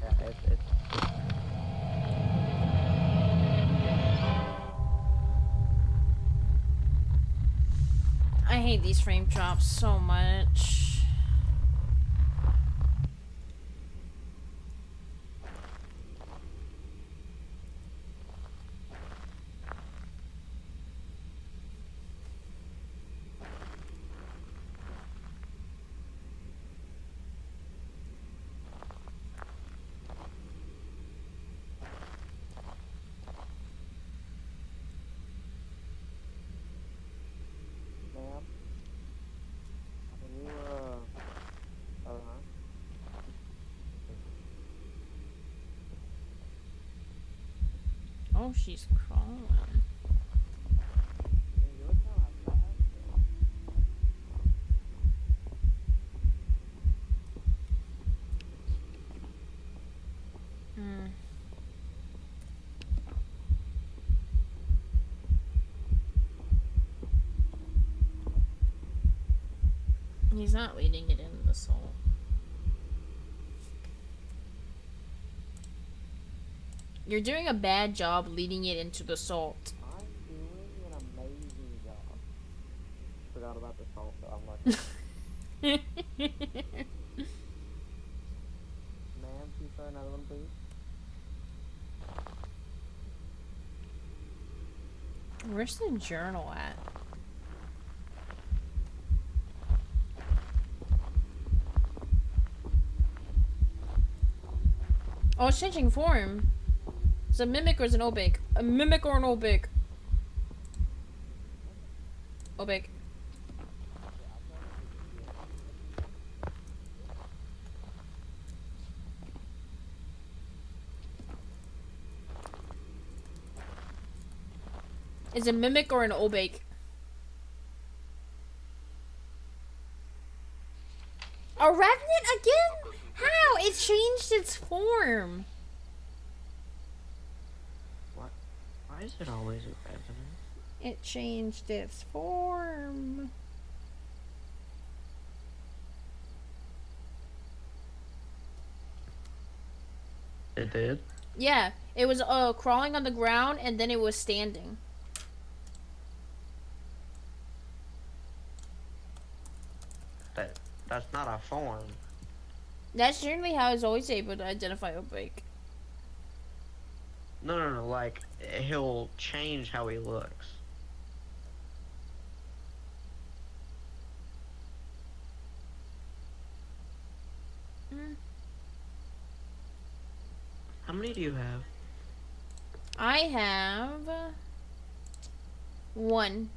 Yeah, it's I hate these frame drops so much. ma'am. Can you I don't know. Oh, she's crawling. You look how fast. Hmm. He's not leading it in the soul. You're doing a bad job leading it into the salt. I'm doing an amazing job. Forgot about the salt, though. I'm not gonna. Ma'am, can you throw another one, please? Where's the journal at? Oh, it's changing form. It's a mimic or is it an obake? A mimic or an obake? Obake. Is it a mimic or an obake? A revenant again? How? It changed its form. What? Why is it always a revenant? It changed its form. It did? Yeah, it was crawling on the ground and then it was standing. That's not a form. That's generally how I was always able to identify obake. No, like, he'll change how he looks. Mm. How many do you have? I have one.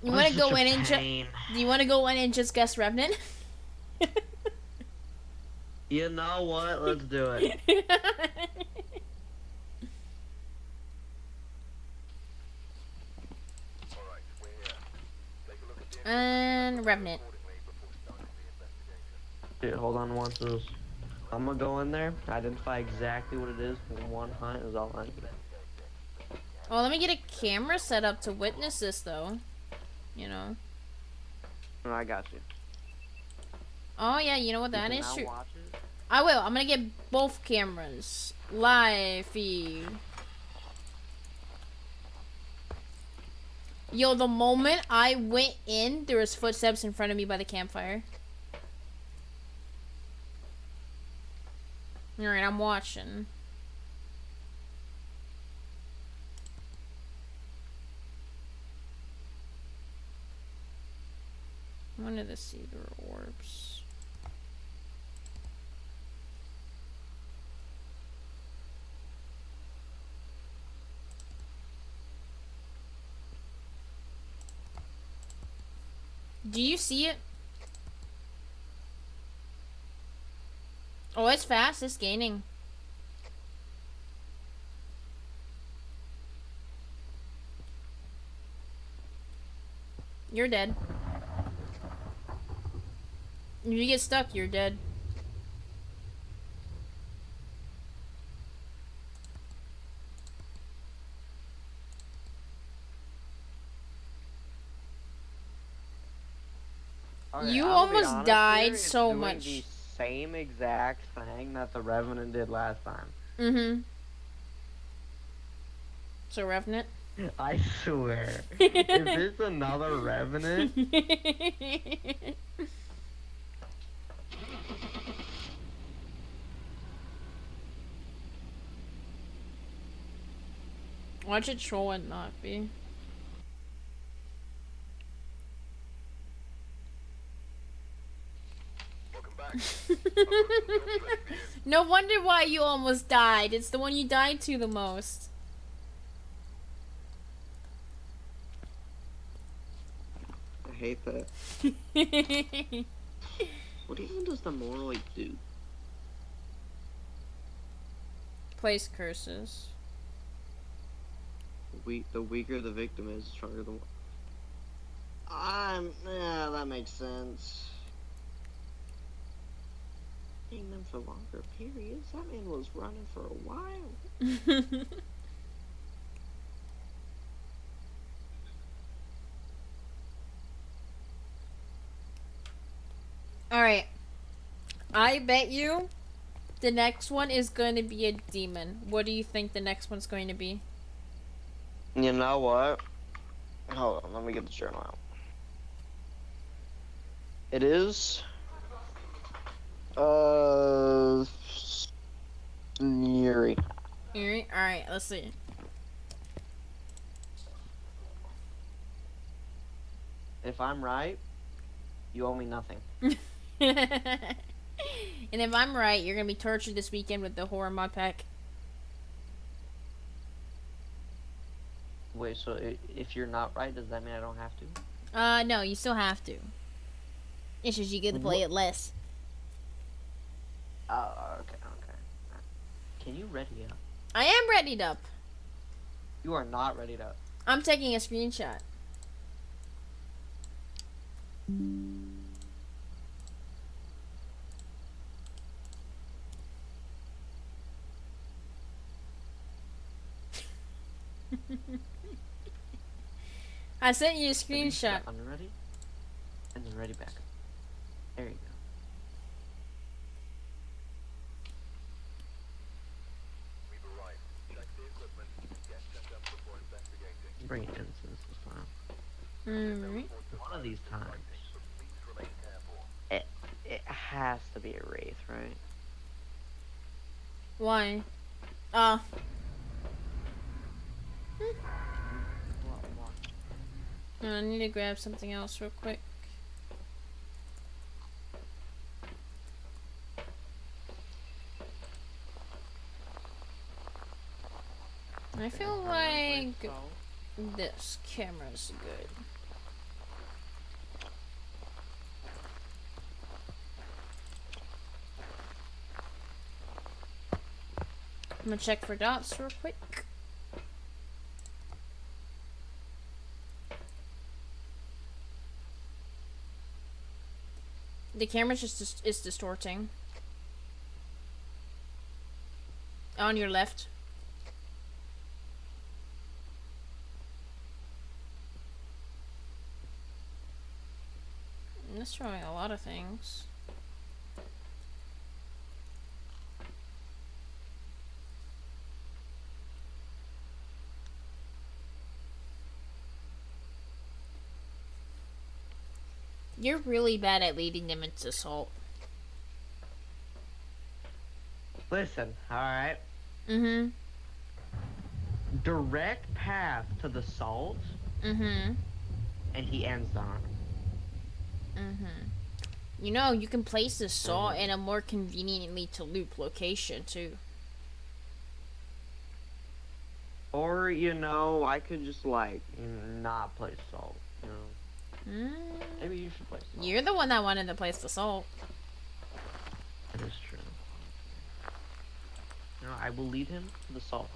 You want to go in and do you want to go in and just guess revenant? You know what? Let's do it. Alright, we're here. Take a look at the And revenant. accordingly before starting the investigation. Dude, hold on one second. I'm gonna go in there, identify exactly what it is, and one hunt is all I need. Oh, let me get a camera set up to witness this, though. You know. No, I got you. Oh yeah, you know what that You is? can now True. watch it. I will. I'm gonna get both cameras. Live feed. Yo, the moment I went in, there was footsteps in front of me by the campfire. Alright, I'm watching. One of the cedar orbs. Do you see it? Oh, it's fast. It's gaining. You're dead. If you get stuck, you're dead. Okay, You I'll be almost honest died here, it's so doing much. The same exact thing that the Revenant did last time. Mm-hmm. So, Revenant? I swear. If it's another Revenant, Watch it troll and not be. Welcome back. I've got some jobs ready for you. No wonder why you almost died. It's the one you died to the most. I hate that. What even does the Moroi do? Place curses. The weaker the victim is, the stronger the. Yeah, that makes sense. Staying them for longer periods. That man was running for a while. Alright. I bet you the next one is going to be a demon. What do you think the next one's going to be? You know what? Hold on, let me get the journal out. It is. Yuri. Alright, let's see. If I'm right, you owe me nothing. And if I'm right, you're gonna be tortured this weekend with the horror mod pack. Wait, so if you're not right, does that mean I don't have to? No, you still have to. It's just you get to play it less. Oh, okay. Can you ready up? I am readied up. You are not readied up. I'm taking a screenshot. I sent you a screenshot. Unready, and then ready back up. There you go. We've arrived. Check the equipment. Get set up before investigating. Bring incense is fine. Alright. One of these times, Please remain careful. it has to be a wraith, right? Why? I need to grab something else real quick. I feel like this camera's good. I'm gonna check for dots real quick. The camera just is distorting. On your left. It's showing a lot of things. You're really bad at leading them into assault. Listen, alright. Mm-hmm. Direct path to the salt, Mm-hmm. and he ends on it. You know, you can place the saw in a more conveniently to loop location too. Or, you know, I could just, like, not place salt, you know? Maybe you should place salt. You're the one that wanted to place the salt. That is true. You know, I will lead him to the salt.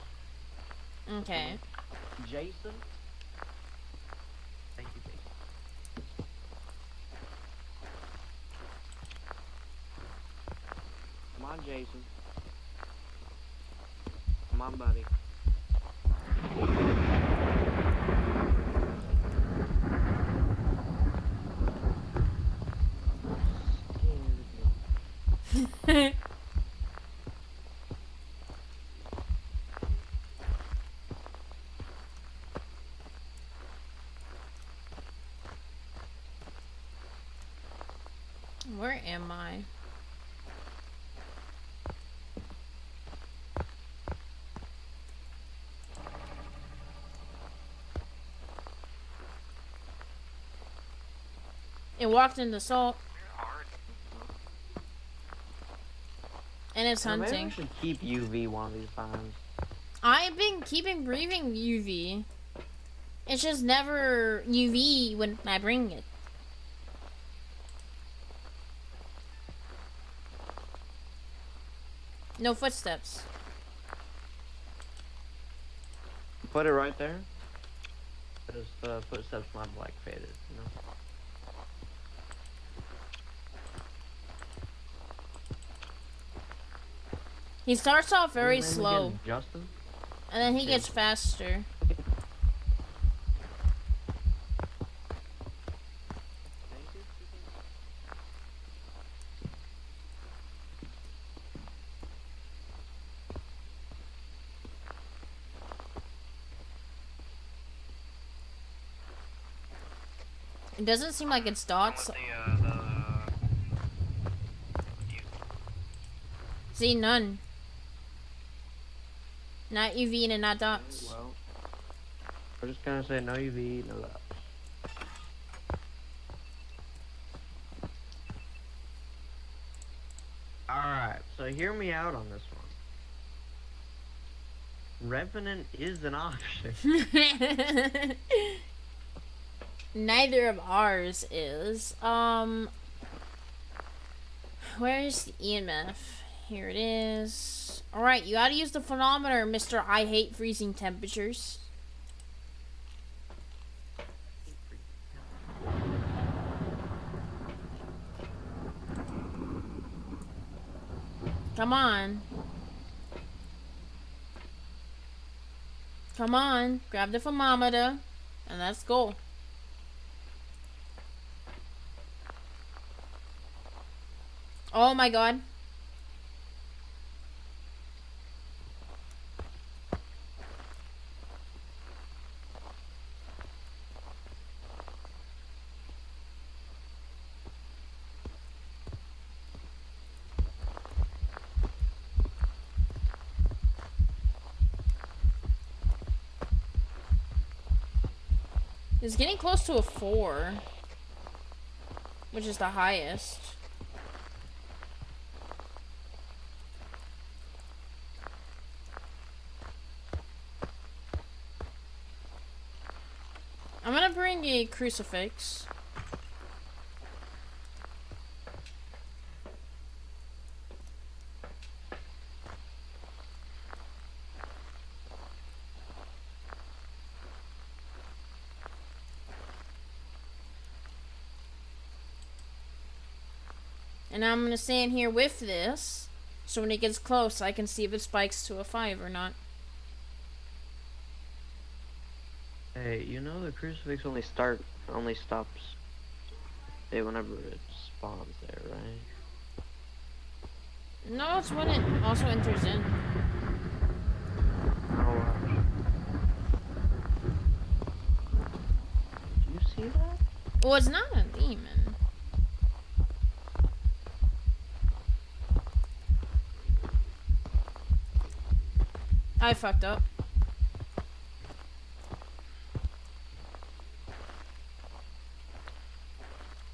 Okay. Jason? Thank you, Jason. Come on, Jason. Come on, buddy. Where am I? It walked into salt. And it's Maybe hunting. we should keep UV one of these times. I've been keeping breathing UV. It's just never UV when I bring it. No footsteps. Put it right there. Because the footsteps not like faded, you know? He starts off very What's his name slow, again? Justin? and then he gets faster. It doesn't seem like it's dots. See, none. Not UV and not dots. Well, we're just gonna say no UV, no dots. Alright, so hear me out on this one. Revenant is an option. Neither of ours is. Where's the EMF? Here it is. Alright, you gotta use the phonometer, Mr. I hate freezing temperatures. Come on. Come on. Grab the thermometer. And let's go. Oh my god. It's getting close to a 4, which is the highest. I'm gonna bring a crucifix. And I'm gonna stand here with this, so when it gets close, I can see if it spikes to a 5 or not. Hey, you know the crucifix only stops whenever it spawns there, right? No, it's when it also enters in. Oh, did you see that? Well, it's not a demon. I fucked up.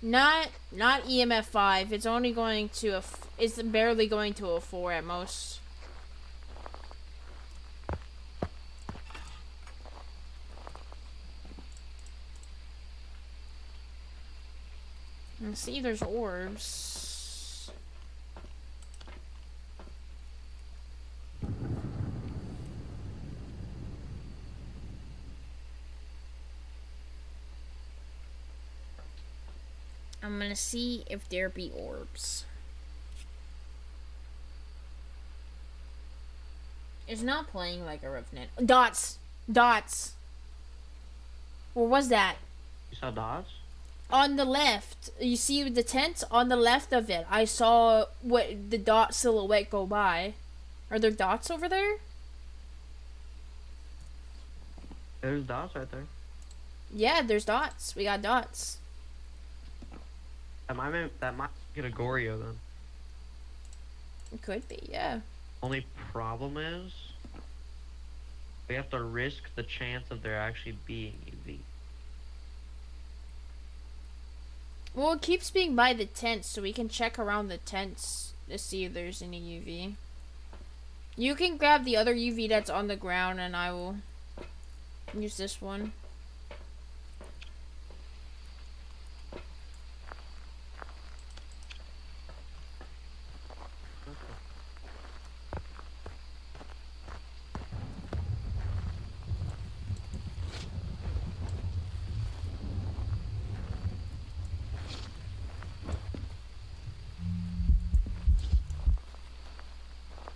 Not EMF 5. It's only going to it's barely going to a 4 at most. And see, there's orbs. I'm gonna see if there be orbs. It's not playing like a revenant. Dots! Dots! What was that? You saw dots? On the left. You see the tent? On the left of it. I saw what the dot silhouette go by. Are there dots over there? There's dots right there. Yeah, there's dots. We got dots. That might get a Goryo then. It could be, yeah. Only problem is we have to risk the chance of there actually being UV. Well, it keeps being by the tents, so we can check around the tents to see if there's any UV. You can grab the other UV that's on the ground, and I will use this one.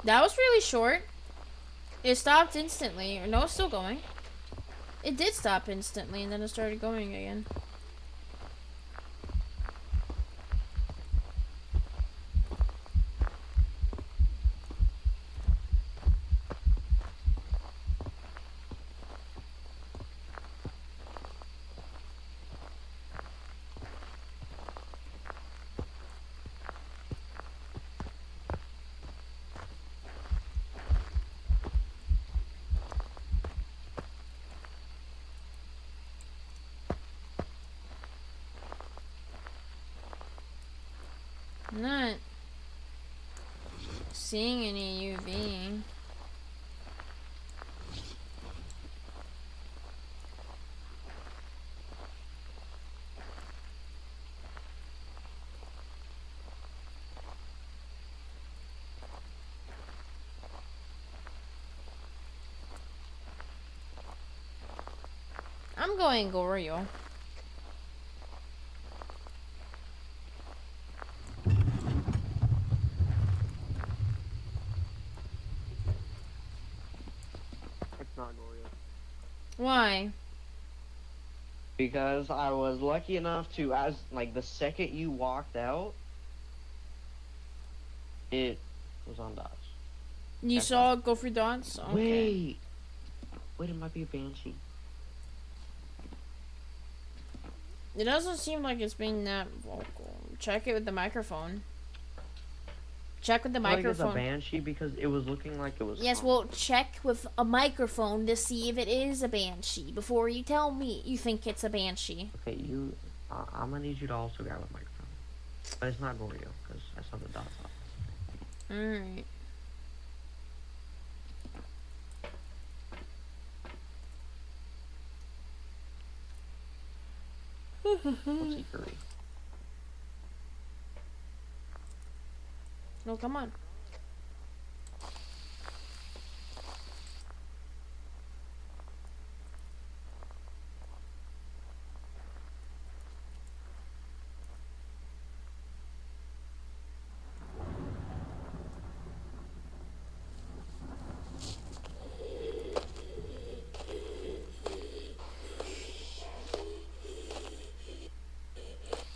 That was really short. It stopped instantly. Or no, it's still going. It did stop instantly, and then it started going again. I'm not seeing any UV. I'm going Goryo. It's not Goryo. Why? Because I was lucky enough to, as like the second you walked out, it was on dots. You That's saw it go through dots? Okay. Wait, it might be a banshee. It doesn't seem like it's being that vocal. Check it with the microphone. Check with the I think it's a microphone. banshee because it was looking like it was. Yes, well, check with a microphone to see if it is a banshee before you tell me you think it's a banshee. Okay, I'm gonna need you to also grab a microphone, but it's not Goryo because I saw the dots on. Alright. What's he hurry? No, come on.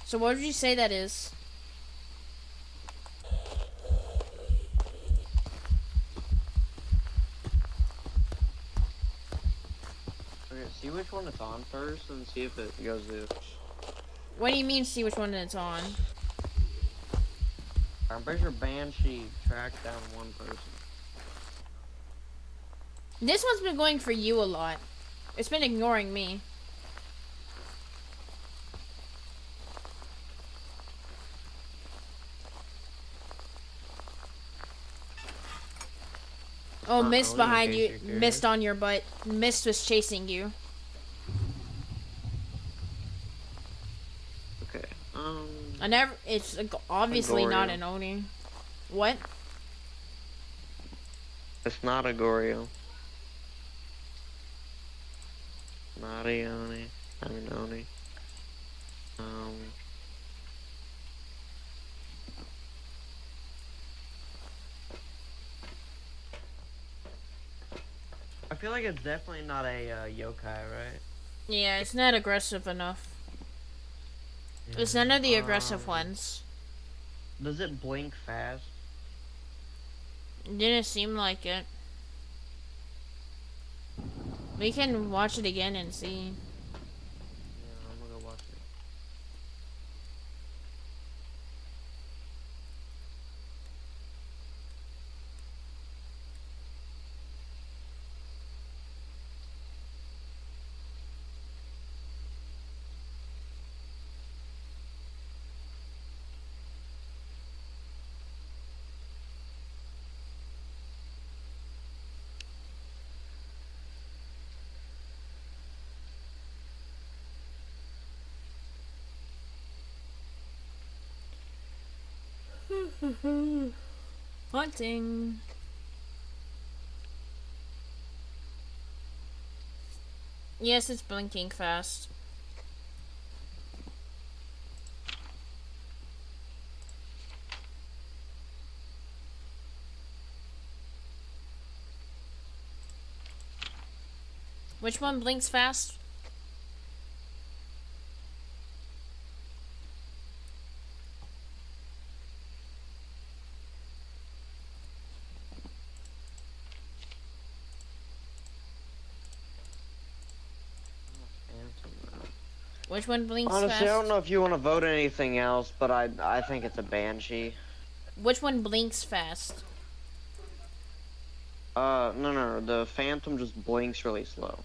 So what did you say that is? Okay, see which one it's on first and see if it goes to. What do you mean see which one it's on? I'm pretty sure Banshee tracked down one person. This one's been going for you a lot. It's been ignoring me. Oh, mist behind you. Mist on your butt. Mist was chasing you. Okay. I never. It's obviously not an Oni. What? It's not a Goryo. Not a Oni. Not an Oni. I feel like it's definitely not a yokai, right? Yeah, it's not aggressive enough. Yeah. It's none of the aggressive ones. Does it blink fast? Didn't seem like it. We can watch it again and see. Yeah, I'm gonna go watch it. Hunting. Yes, it's blinking fast. Which one blinks fast? Which one blinks Honestly, fast? I don't know if you want to vote anything else, but I think it's a Banshee. Which one blinks fast? No. The Phantom just blinks really slow.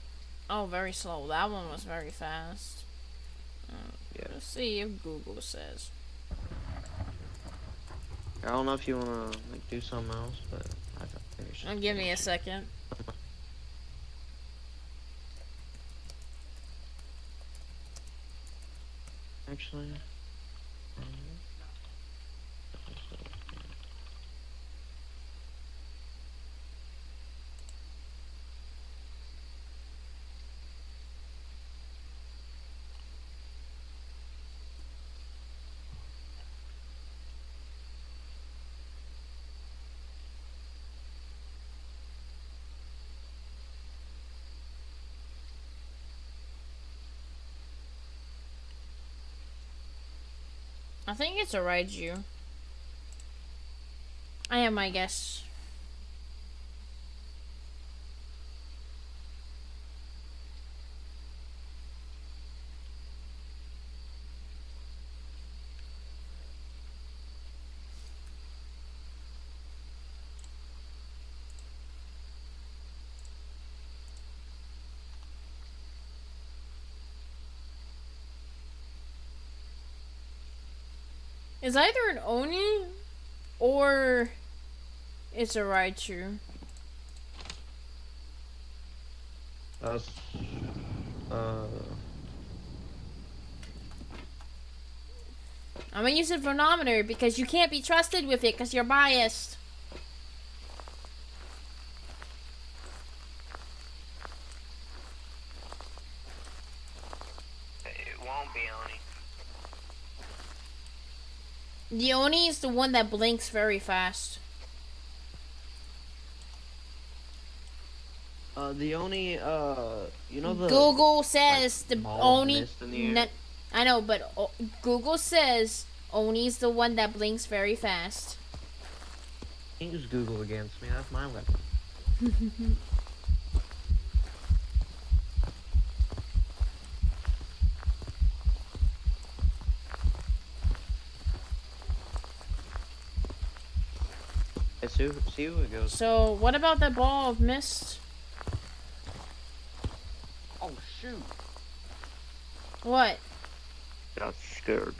Oh, very slow. That one was very fast. Yeah. Let's see if Google says. I don't know if you wanna like do something else, but I think it's just Give me a second. actually. I think it's a Raiju. I am my guess. It's either an Oni or it's a Raichu. That's I'm gonna use a Phonometer because you can't be trusted with it because you're biased. it won't be Oni. The Oni is the one that blinks very fast. The Oni, you know the Google says the ball of Oni. mist in the air? I know, but Google says Oni's the one that blinks very fast. You can use Google against me. That's my weapon. Let's see who it goes. So, what about the ball of mist? Oh shoot! What? That scared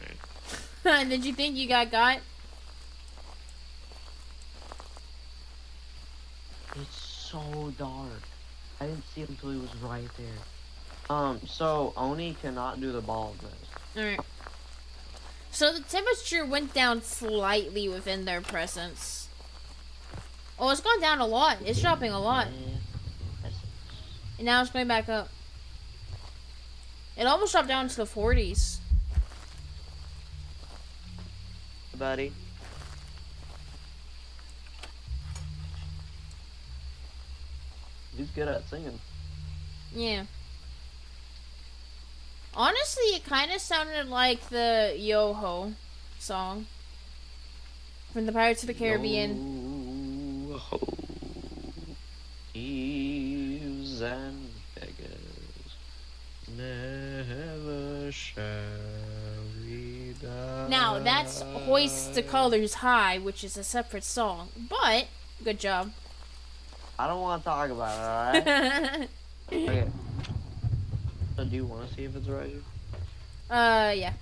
me. Did you think you got? It's so dark. I didn't see him until he was right there. So Oni cannot do the ball of this. Alright. So the temperature went down slightly within their presence. Oh, it's gone down a lot. It's dropping a lot. And now it's going back up. It almost dropped down to the 40s. Buddy. He's good at singing. Yeah. Honestly, it kind of sounded like the Yo-Ho song from the Pirates of the Caribbean. Yo-ho. Thieves and beggars never shall we die. Now, that's Hoist the Colors High, which is a separate song. But, good job. I don't want to talk about it, alright? Okay. So do you want to see if it's right? Yeah.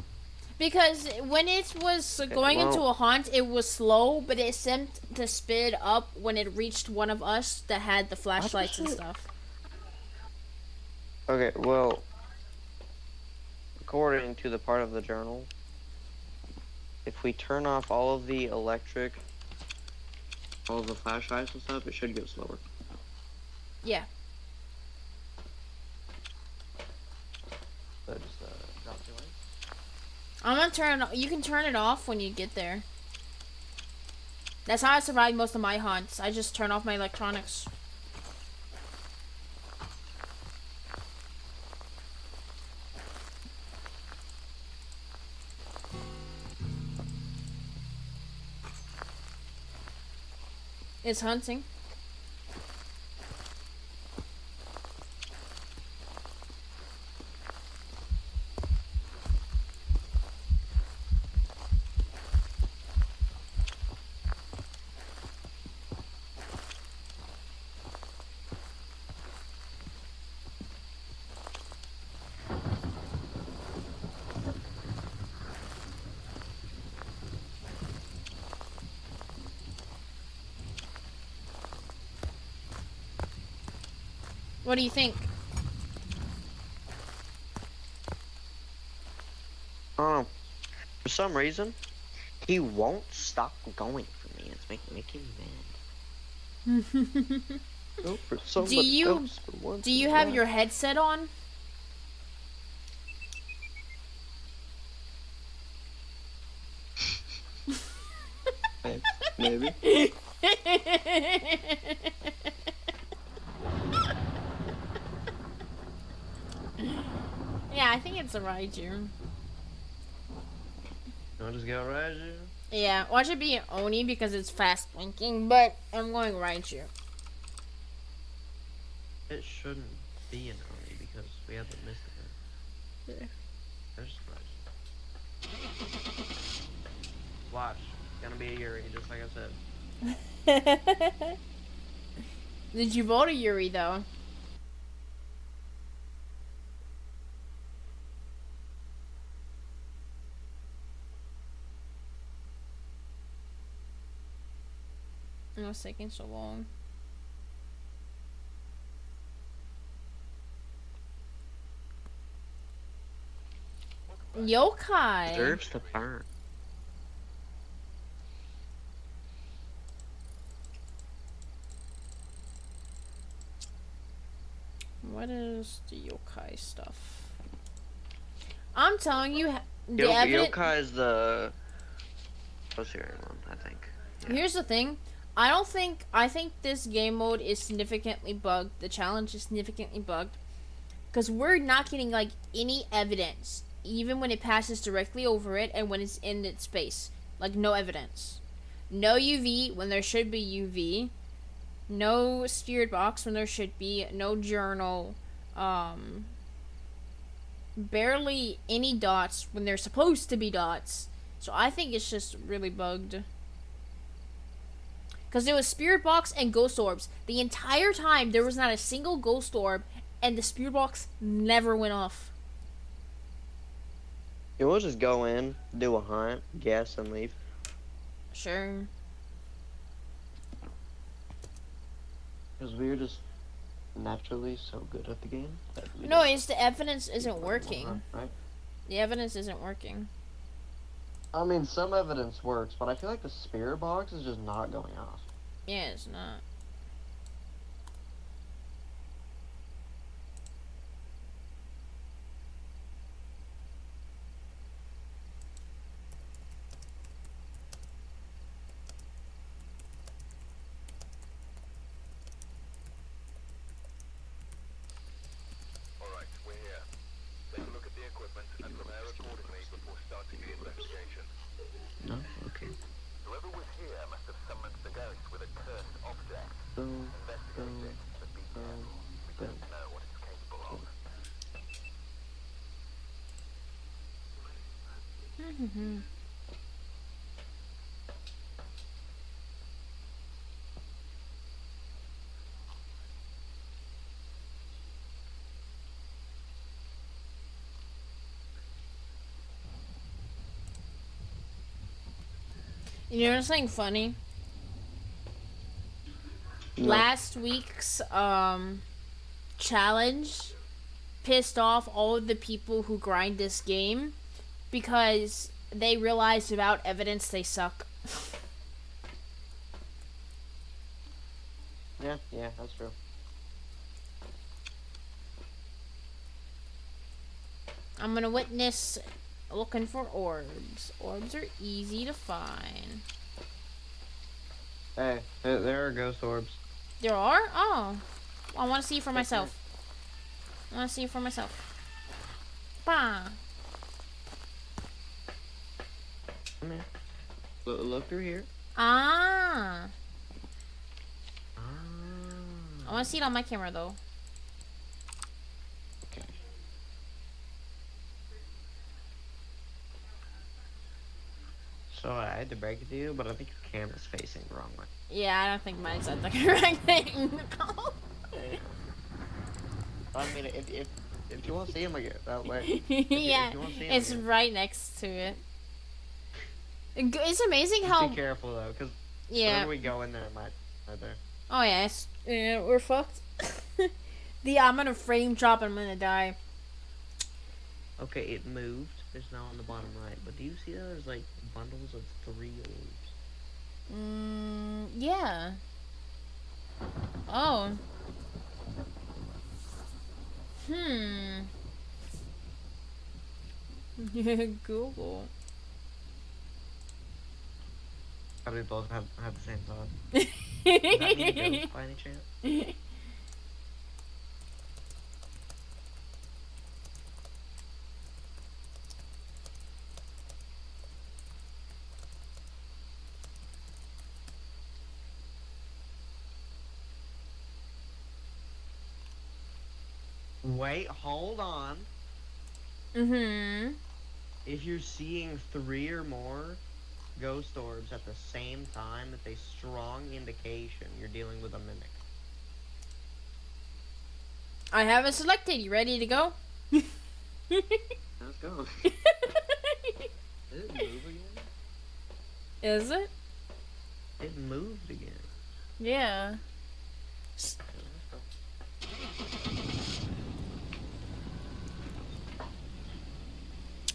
Because when it was going into a haunt, it was slow, but it seemed to speed up when it reached one of us that had the flashlights and stuff. Okay, well, according to the part of the journal, if we turn off all of the electric, all of the flashlights and stuff, it should go slower. Yeah. So just drop the lights. I'm gonna turn. You can turn it off when you get there. That's how I survive most of my haunts. I just turn off my electronics. It's hunting. What do you think? For some reason, he won't stop going for me. It's making me mad. Go for somebody else for once Do you in a have while. your headset on? Maybe. Yeah, I think it's a Raiju. I'll just go Raju. Yeah, watch it be an Oni because it's fast blinking, but I'm going Raiju. It shouldn't be an Oni because we have the Mystifer. Yeah. There's Raju. Watch. It's gonna be a Yuri, just like I said. Did you vote a Yuri though? It was taking so long. Yokai. Deserves to burn. What is the yokai stuff? I'm telling you, the Yokai is the Osiris one, I think. Yeah. Here's the thing. I think this game mode is significantly bugged. The challenge is significantly bugged. Because we're not getting, like, any evidence. Even when it passes directly over it and when it's in its space. Like, no evidence. No UV when there should be UV. No spirit box when there should be. No journal. Barely any dots when there's supposed to be dots. So I think it's just really bugged. Because there was spirit box and ghost orbs. The entire time there was not a single ghost orb and the spirit box never went off. You will just go in, do a hunt, guess, and leave. Sure. Because we were just naturally so good at the game. That we No, just it's the evidence isn't working. hunt, right? The evidence isn't working. I mean, some evidence works, but I feel like the spirit box is just not going off. Yeah, it's not. Alright, we're here. Take a look at the equipment and prepare accordingly before starting the investigation. No? Okay. Whoever was here must have summoned the ghost with a cursed object. Boom, Investigate it, but be careful. We boom. don't know what it's capable of. You know something funny? No. Last week's challenge pissed off all of the people who grind this game because they realized without evidence they suck. Yeah, that's true. I'm gonna witness looking for orbs. Orbs are easy to find. Hey, there are ghost orbs. There are? Oh. I want to see for myself. I want to see for myself. Bah. Come here. Look through here. Ah. Ah. I want to see it on my camera though. Okay. So I had to break it to you, but I think your camera's facing the wrong way. Yeah, I don't think mine's at the correct thing. I mean, if you want to see him again, that way. Yeah, if you want to see him it's again. right next to it. It's amazing Just how. be careful though, because Yeah. whenever we go in there, it might right there. Oh yeah, we're fucked. I'm gonna frame drop and I'm gonna die. Okay, it moved. It's now on the bottom right. But do you see that there's like bundles of 3 orbs? Yeah. Oh. Hmm. Google. How do we both have the same thought? Does that mean a ghost by any chance? Wait, hold on. Mm-hmm. If you're seeing 3 or more ghost orbs at the same time, it's a strong indication you're dealing with a mimic. I have it selected. You ready to go? Let's go. Did it move again? Is it? It moved again. Yeah. Okay, let's go.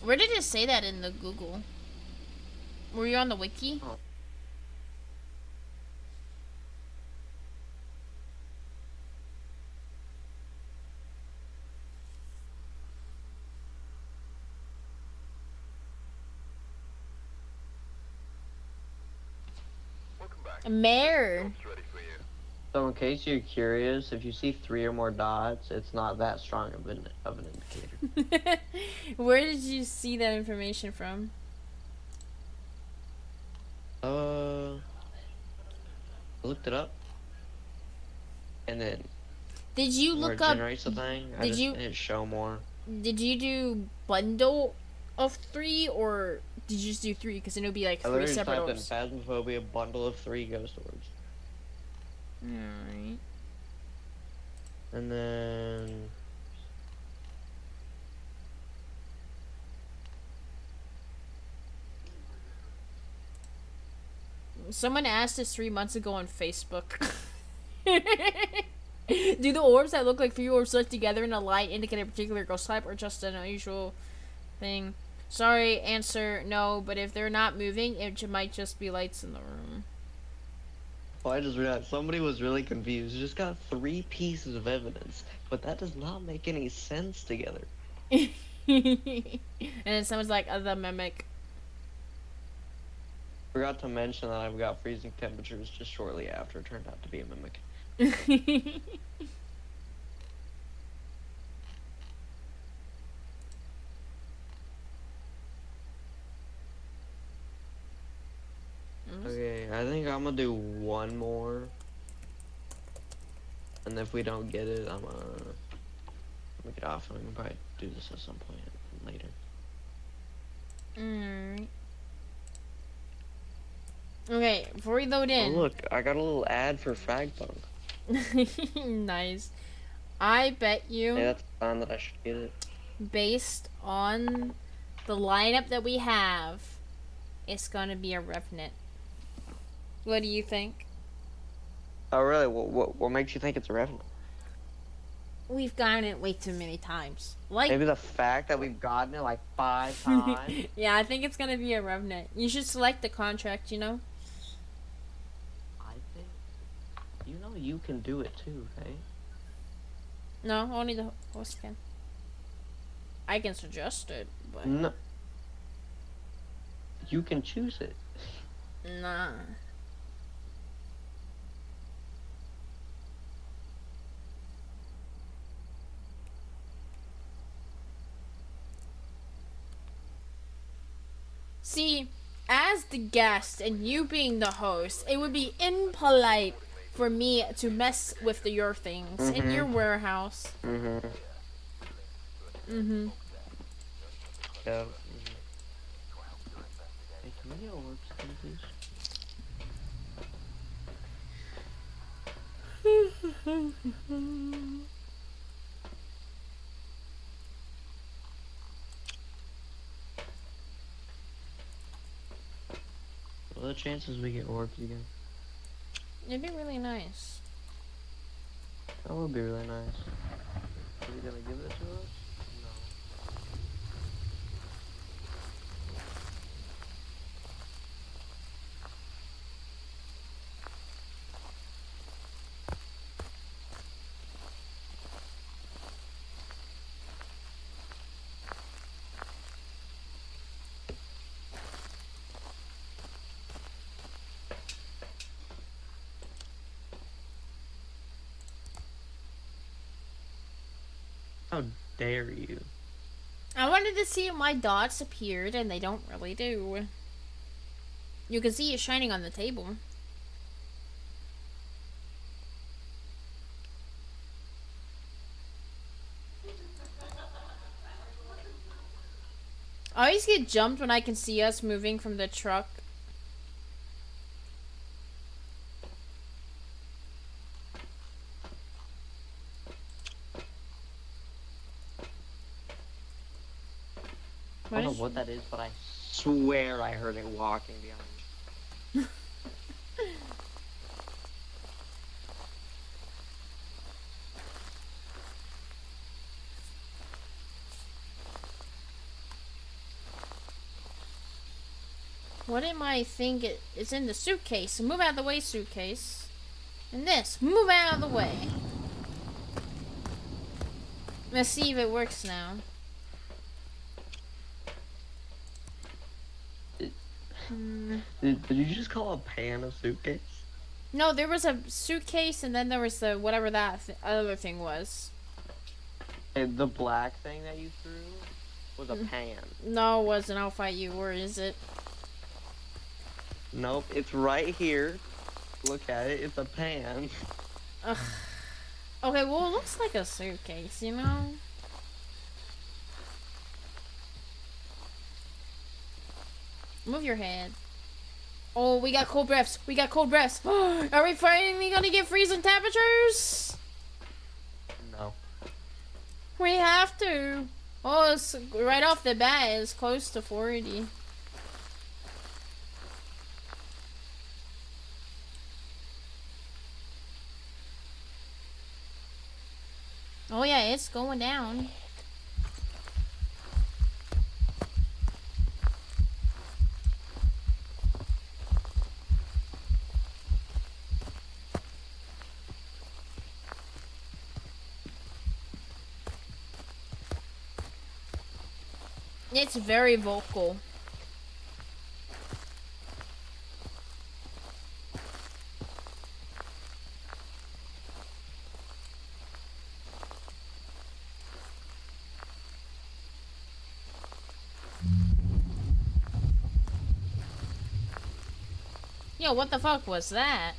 Where did it say that in the Google? Were you on the wiki? Oh. Welcome back. Mare. Job's ready for you. So in case you're curious, if you see 3 or more dots, it's not that strong of an indicator. Where did you see that information from? I looked it up, and then Did you where look it up? generates the thing, I Did just you hit show more. did you do bundle of 3 or did you just do 3? Because then it would be like I 3 literally just separate typed in orbs. Phasmophobia bundle of 3 ghost orbs, Alright. and then Someone asked us 3 months ago on Facebook. Do the orbs that look like 3 orbs stuck together in a light indicate a particular ghost type or just an unusual thing? Sorry, answer no, but if they're not moving, it might just be lights in the room. well, I just realized somebody was really confused. You just got 3 pieces of evidence, but that does not make any sense together. And then someone's like, the mimic. Forgot to mention that I've got freezing temperatures just shortly after it turned out to be a mimic. Okay, I think I'm gonna do one more. And if we don't get it, I'm gonna get off and we can probably do this at some point later. Alright. Okay, before we load Oh, in. look, I got a little ad for Fragpunk. Nice. I bet you, Hey, that's a sign that I should get it. based on the lineup that we have, it's gonna be a Revenant. What do you think? Oh, really? What makes you think it's a Revenant? We've gotten it way too many times. Like, Maybe the fact that we've gotten it like 5 times? yeah, I think it's gonna be a Revenant. You should select the contract, you know? I think... You know you can do it too, right? No, only the host can. I can suggest it, but No. You can choose it. nah. See, as the guest and you being the host, it would be impolite for me to mess with your things in your warehouse. Mm-hmm. Mm-hmm. Yeah. Hey, can we get orbs again, please? What are the chances we get orbs again? It'd be really nice. That would be really nice. gonna give it to us? No. How dare you? I wanted to see if my dots appeared, and they don't really do. You can see it shining on the table. I always get jumped when I can see us moving from the truck. I don't know what that is, but I swear I heard it walking behind me. What am I think it's in the suitcase? Move out of the way, suitcase. And this, move out of the way. Let's see if it works now. Did you just call a pan a suitcase? No, there was a suitcase, and then there was the whatever that other thing was. Hey, the black thing that you threw was a pan. No, it wasn't. I'll fight you. Where is it? Nope, it's right here. Look at it. It's a pan. Ugh. Okay, well, it looks like a suitcase, you know? Move your head. Oh, we got cold breaths. We got cold breaths. Are we finally gonna get freezing temperatures? No. We have to. Oh, it's right off the bat. It's close to 40. Oh yeah, it's going down. It's very vocal. Yo, what the fuck was that?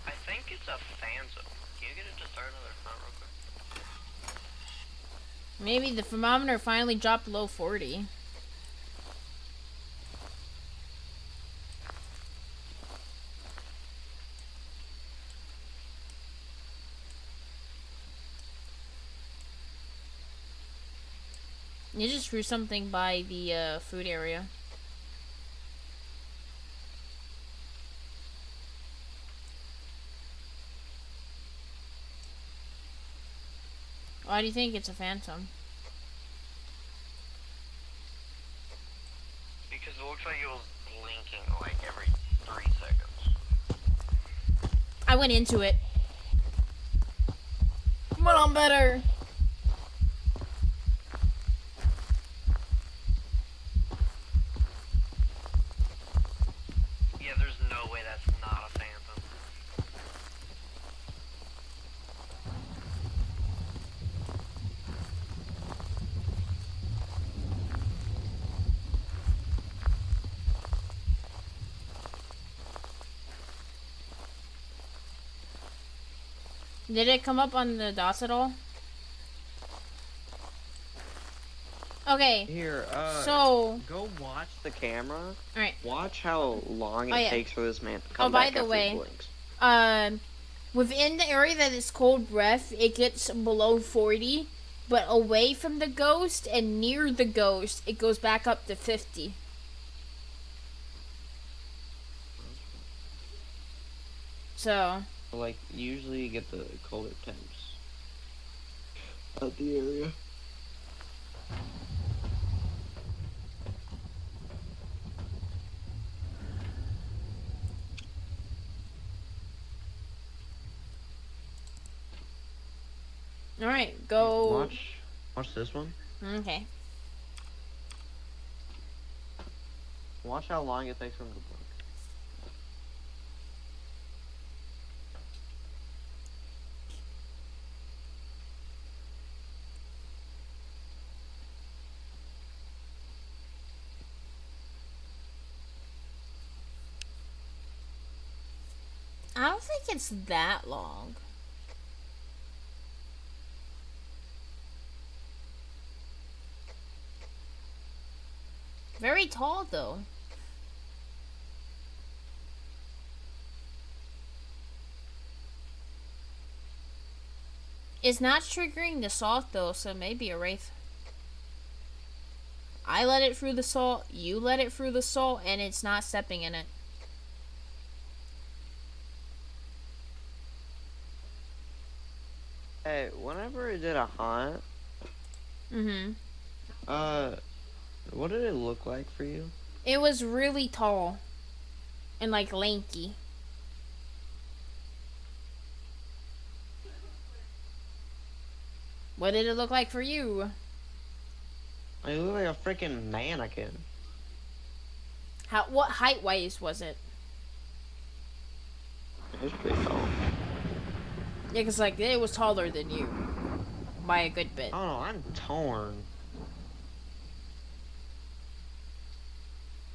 I think it's a Phantom. Can you get it to start another front real quick? Maybe the thermometer finally dropped below 40. You just threw something by the food area. Why do you think it's a phantom? Because it looks like it was blinking like every 3 seconds. I went into it. But I'm better. Yeah, there's no way that's not a Phantom. Did it come up on the dots at all? Okay. Here, so go watch the camera. Alright. Watch how long it yeah. takes for this man to come by back the after way, he blinks. Within the area that is cold breath, it gets below 40, but away from the ghost and near the ghost, it goes back up to 50. So, Like, usually you get the colder temps. at the area. All right, go. Watch this one. Okay. Watch how long it takes from the book. I don't think it's that long. Very tall though. It's not triggering the salt though, so maybe a wraith. I let it through the salt, you let it through the salt, and it's not stepping in it. Hey, whenever I did a hunt, Mm-hmm. what did it look like for you? It was really tall. And like lanky. What did it look like for you? It looked like a freaking mannequin. What height wise was it? It's pretty tall. Yeah, cause like it was taller than you. By a good bit. Oh no, I'm torn.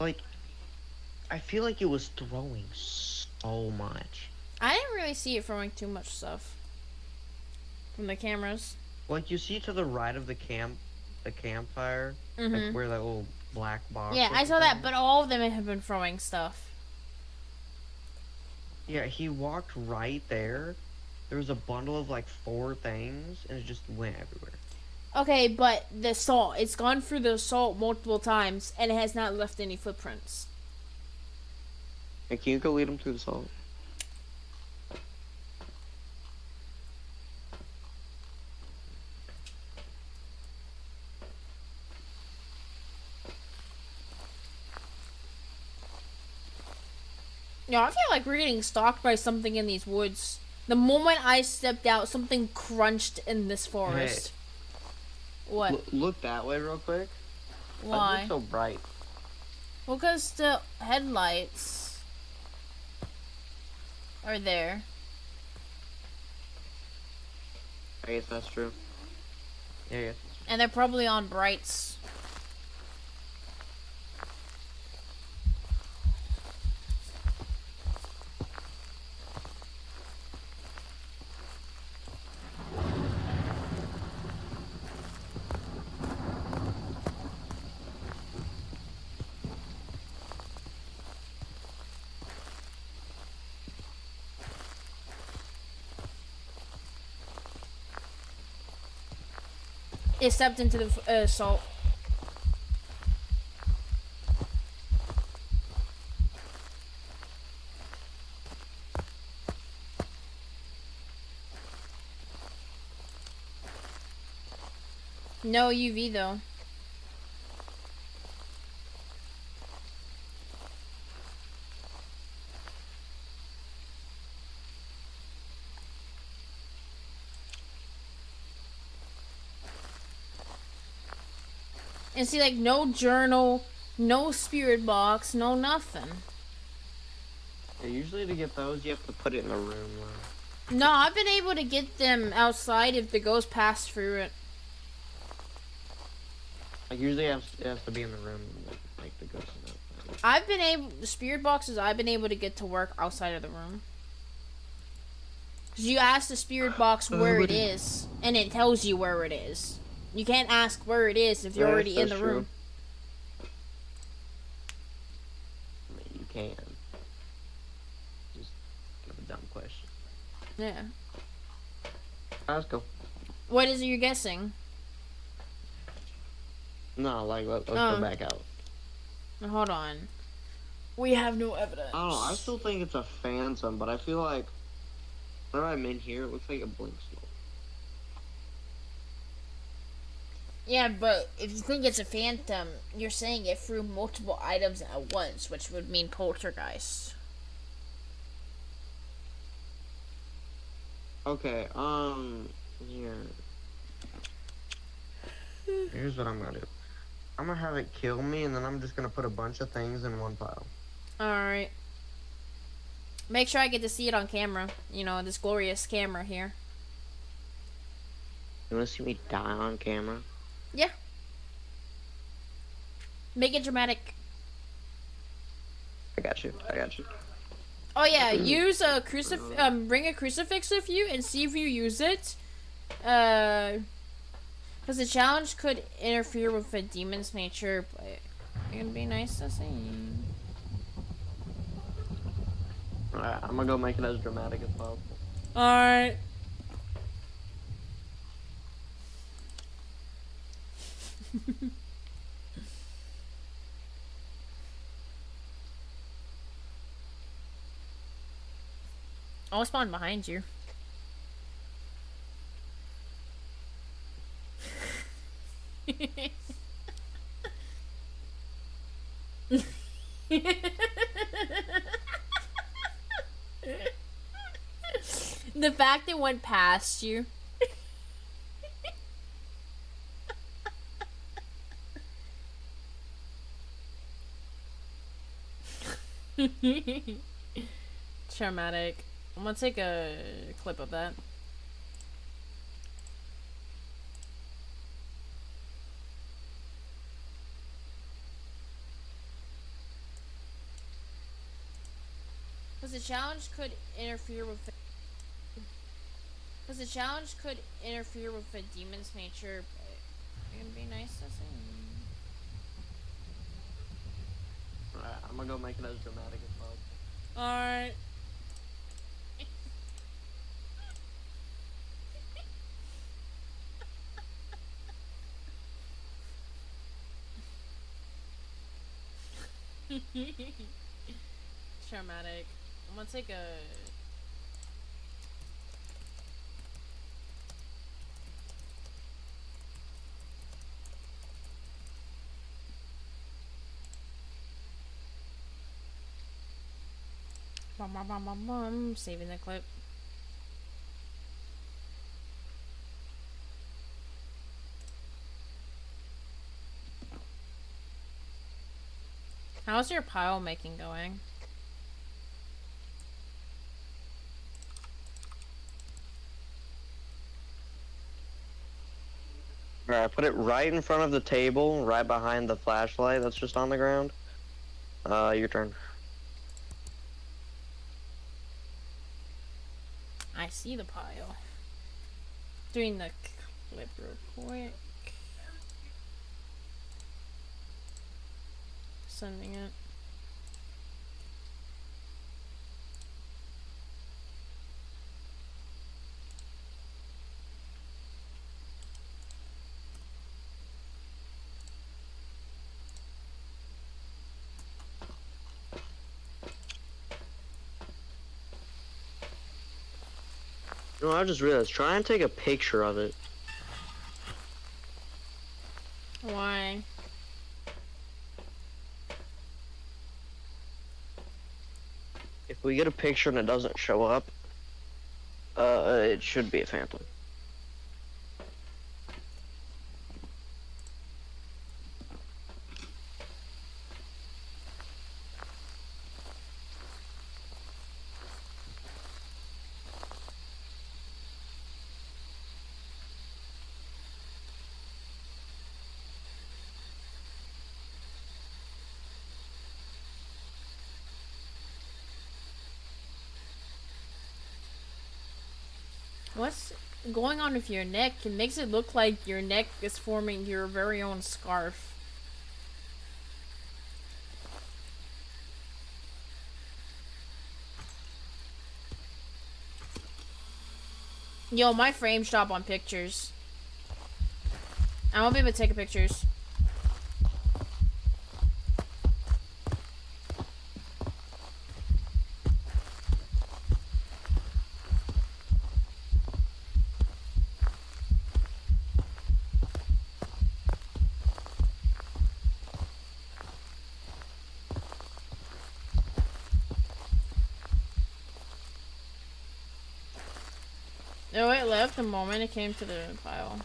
Like, I feel like it was throwing so much. I didn't really see it throwing too much stuff. From the cameras. Like, you see to the right of the campfire, Mm-hmm. like where that little black box. Yeah, I was saw that, thing? but all of them have been throwing stuff. Yeah, he walked right there. There was a bundle of like 4 things, and it just went everywhere. Okay, but the salt, it's gone through the salt multiple times, and it has not left any footprints. Hey, can you go lead him through the salt? Yeah, I feel like we're getting stalked by something in these woods. The moment I stepped out, something crunched in this forest. What? Look that way real quick. Why? It's so bright. Well, because the headlights are there. I guess that's true. Yeah, I guess. And they're probably on brights. It stepped into the salt. No UV though. And see, like, no journal, no spirit box, no nothing. Yeah, usually to get those, you have to put it in a room. No, I've been able to get them outside if the ghost passed through it. Like usually it has to be in the room, like the ghost and that. I've been able, the spirit boxes I've been able to get to work outside of the room. Because you ask the spirit box where it is, and it tells you where it is. You can't ask where it is if you're already in the room. I mean, you can. Just give a dumb question. Yeah. Let's go. What is it you're guessing? No, like, let's go back out. Hold on. We have no evidence. I don't know, I still think it's a phantom, but I feel like whenever I'm in here, it looks like it blinks. Yeah, but if you think it's a phantom, you're saying it threw multiple items at once, which would mean poltergeist. Okay, here. Here's what I'm gonna do. I'm gonna have it kill me, and then I'm just gonna put a bunch of things in one pile. Alright. Make sure I get to see it on camera. You know, this glorious camera here. You wanna see me die on camera? Yeah. Make it dramatic. I got you. I got you. Oh yeah, use a bring a crucifix with you and see if you use it. Because the challenge could interfere with a demon's nature, but it'd be nice to see. Alright, I'm gonna go make it as dramatic as possible. Alright. I'll spawn behind you. The fact it went past you. Traumatic. I'm gonna take a clip of that. Because the challenge could interfere with a demon's nature, but it'd be nice to see. Alright, I'm gonna go make it as dramatic as possible. Alright. Traumatic. I'm gonna take a. Saving the clip. How's your pile making going? Alright, put it right in front of the table, right behind the flashlight that's just on the ground. Your turn. I see the pile. Doing the clip real quick. Sending it. You know, I just realized, try and take a picture of it. Why? If we get a picture and it doesn't show up, it should be a phantom. What's going on with your neck? It makes it look like your neck is forming your very own scarf. Yo, my frame stop on pictures. I won't be able to take pictures. No, it left the moment it came to the pile.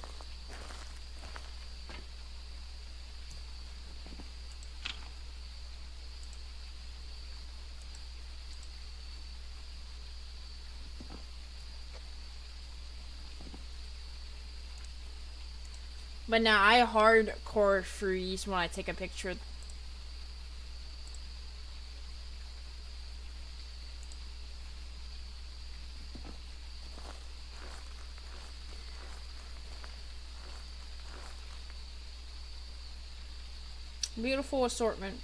But now I hardcore freeze when I take a picture. Beautiful assortment.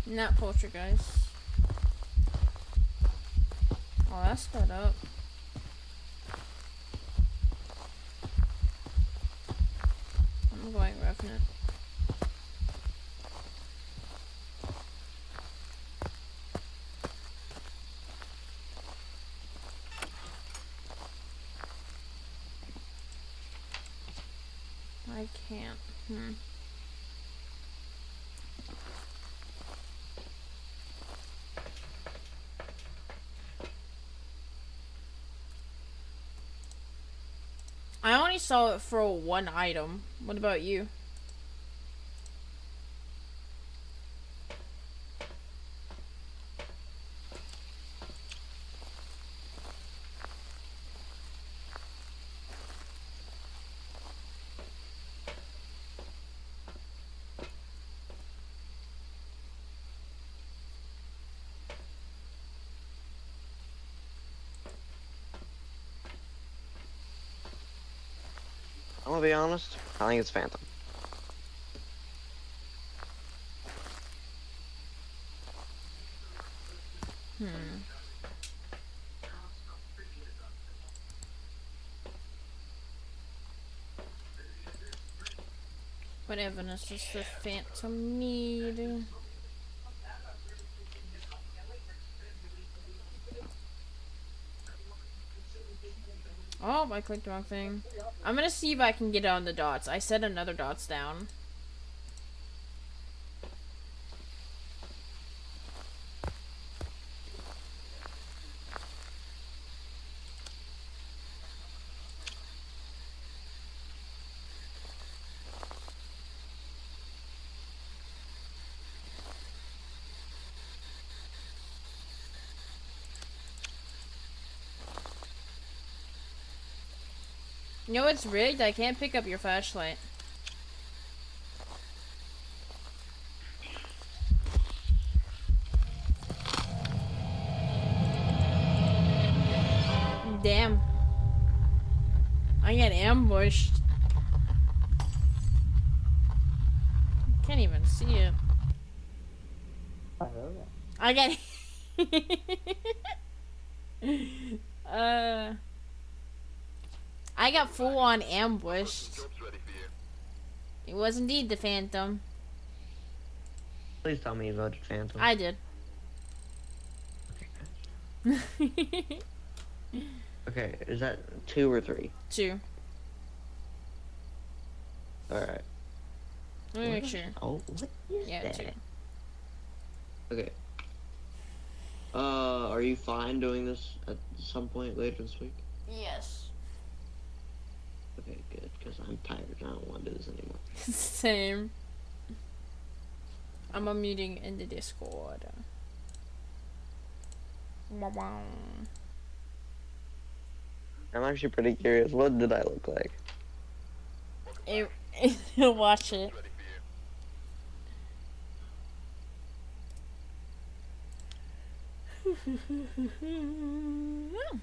Not poltergeist. Oh, that's sped up. I'm going Revenant. I can't. I only saw it for one item. What about you? I'm gonna be honest. I think it's Phantom. What evidence does the Phantom need? Oh, I clicked the wrong thing. I'm gonna see if I can get on the dots. I set another dots down. You know what's rigged? I can't pick up your flashlight. Damn. I get ambushed. Can't even see it. I get. I got full on ambushed. Job's ready for you. It was indeed the Phantom. Please tell me you voted Phantom. I did. Okay, is that 2 or 3? 2. Alright. Let me make sure. Oh, what is Yeah, that? 2. Okay. Are you fine doing this at some point later this week? Yes. Okay, good, because I'm tired and I don't want to do this anymore. Same. I'm unmuting in the Discord. Wow. I'm actually pretty curious. What did I look like? Watch it. Ready for you.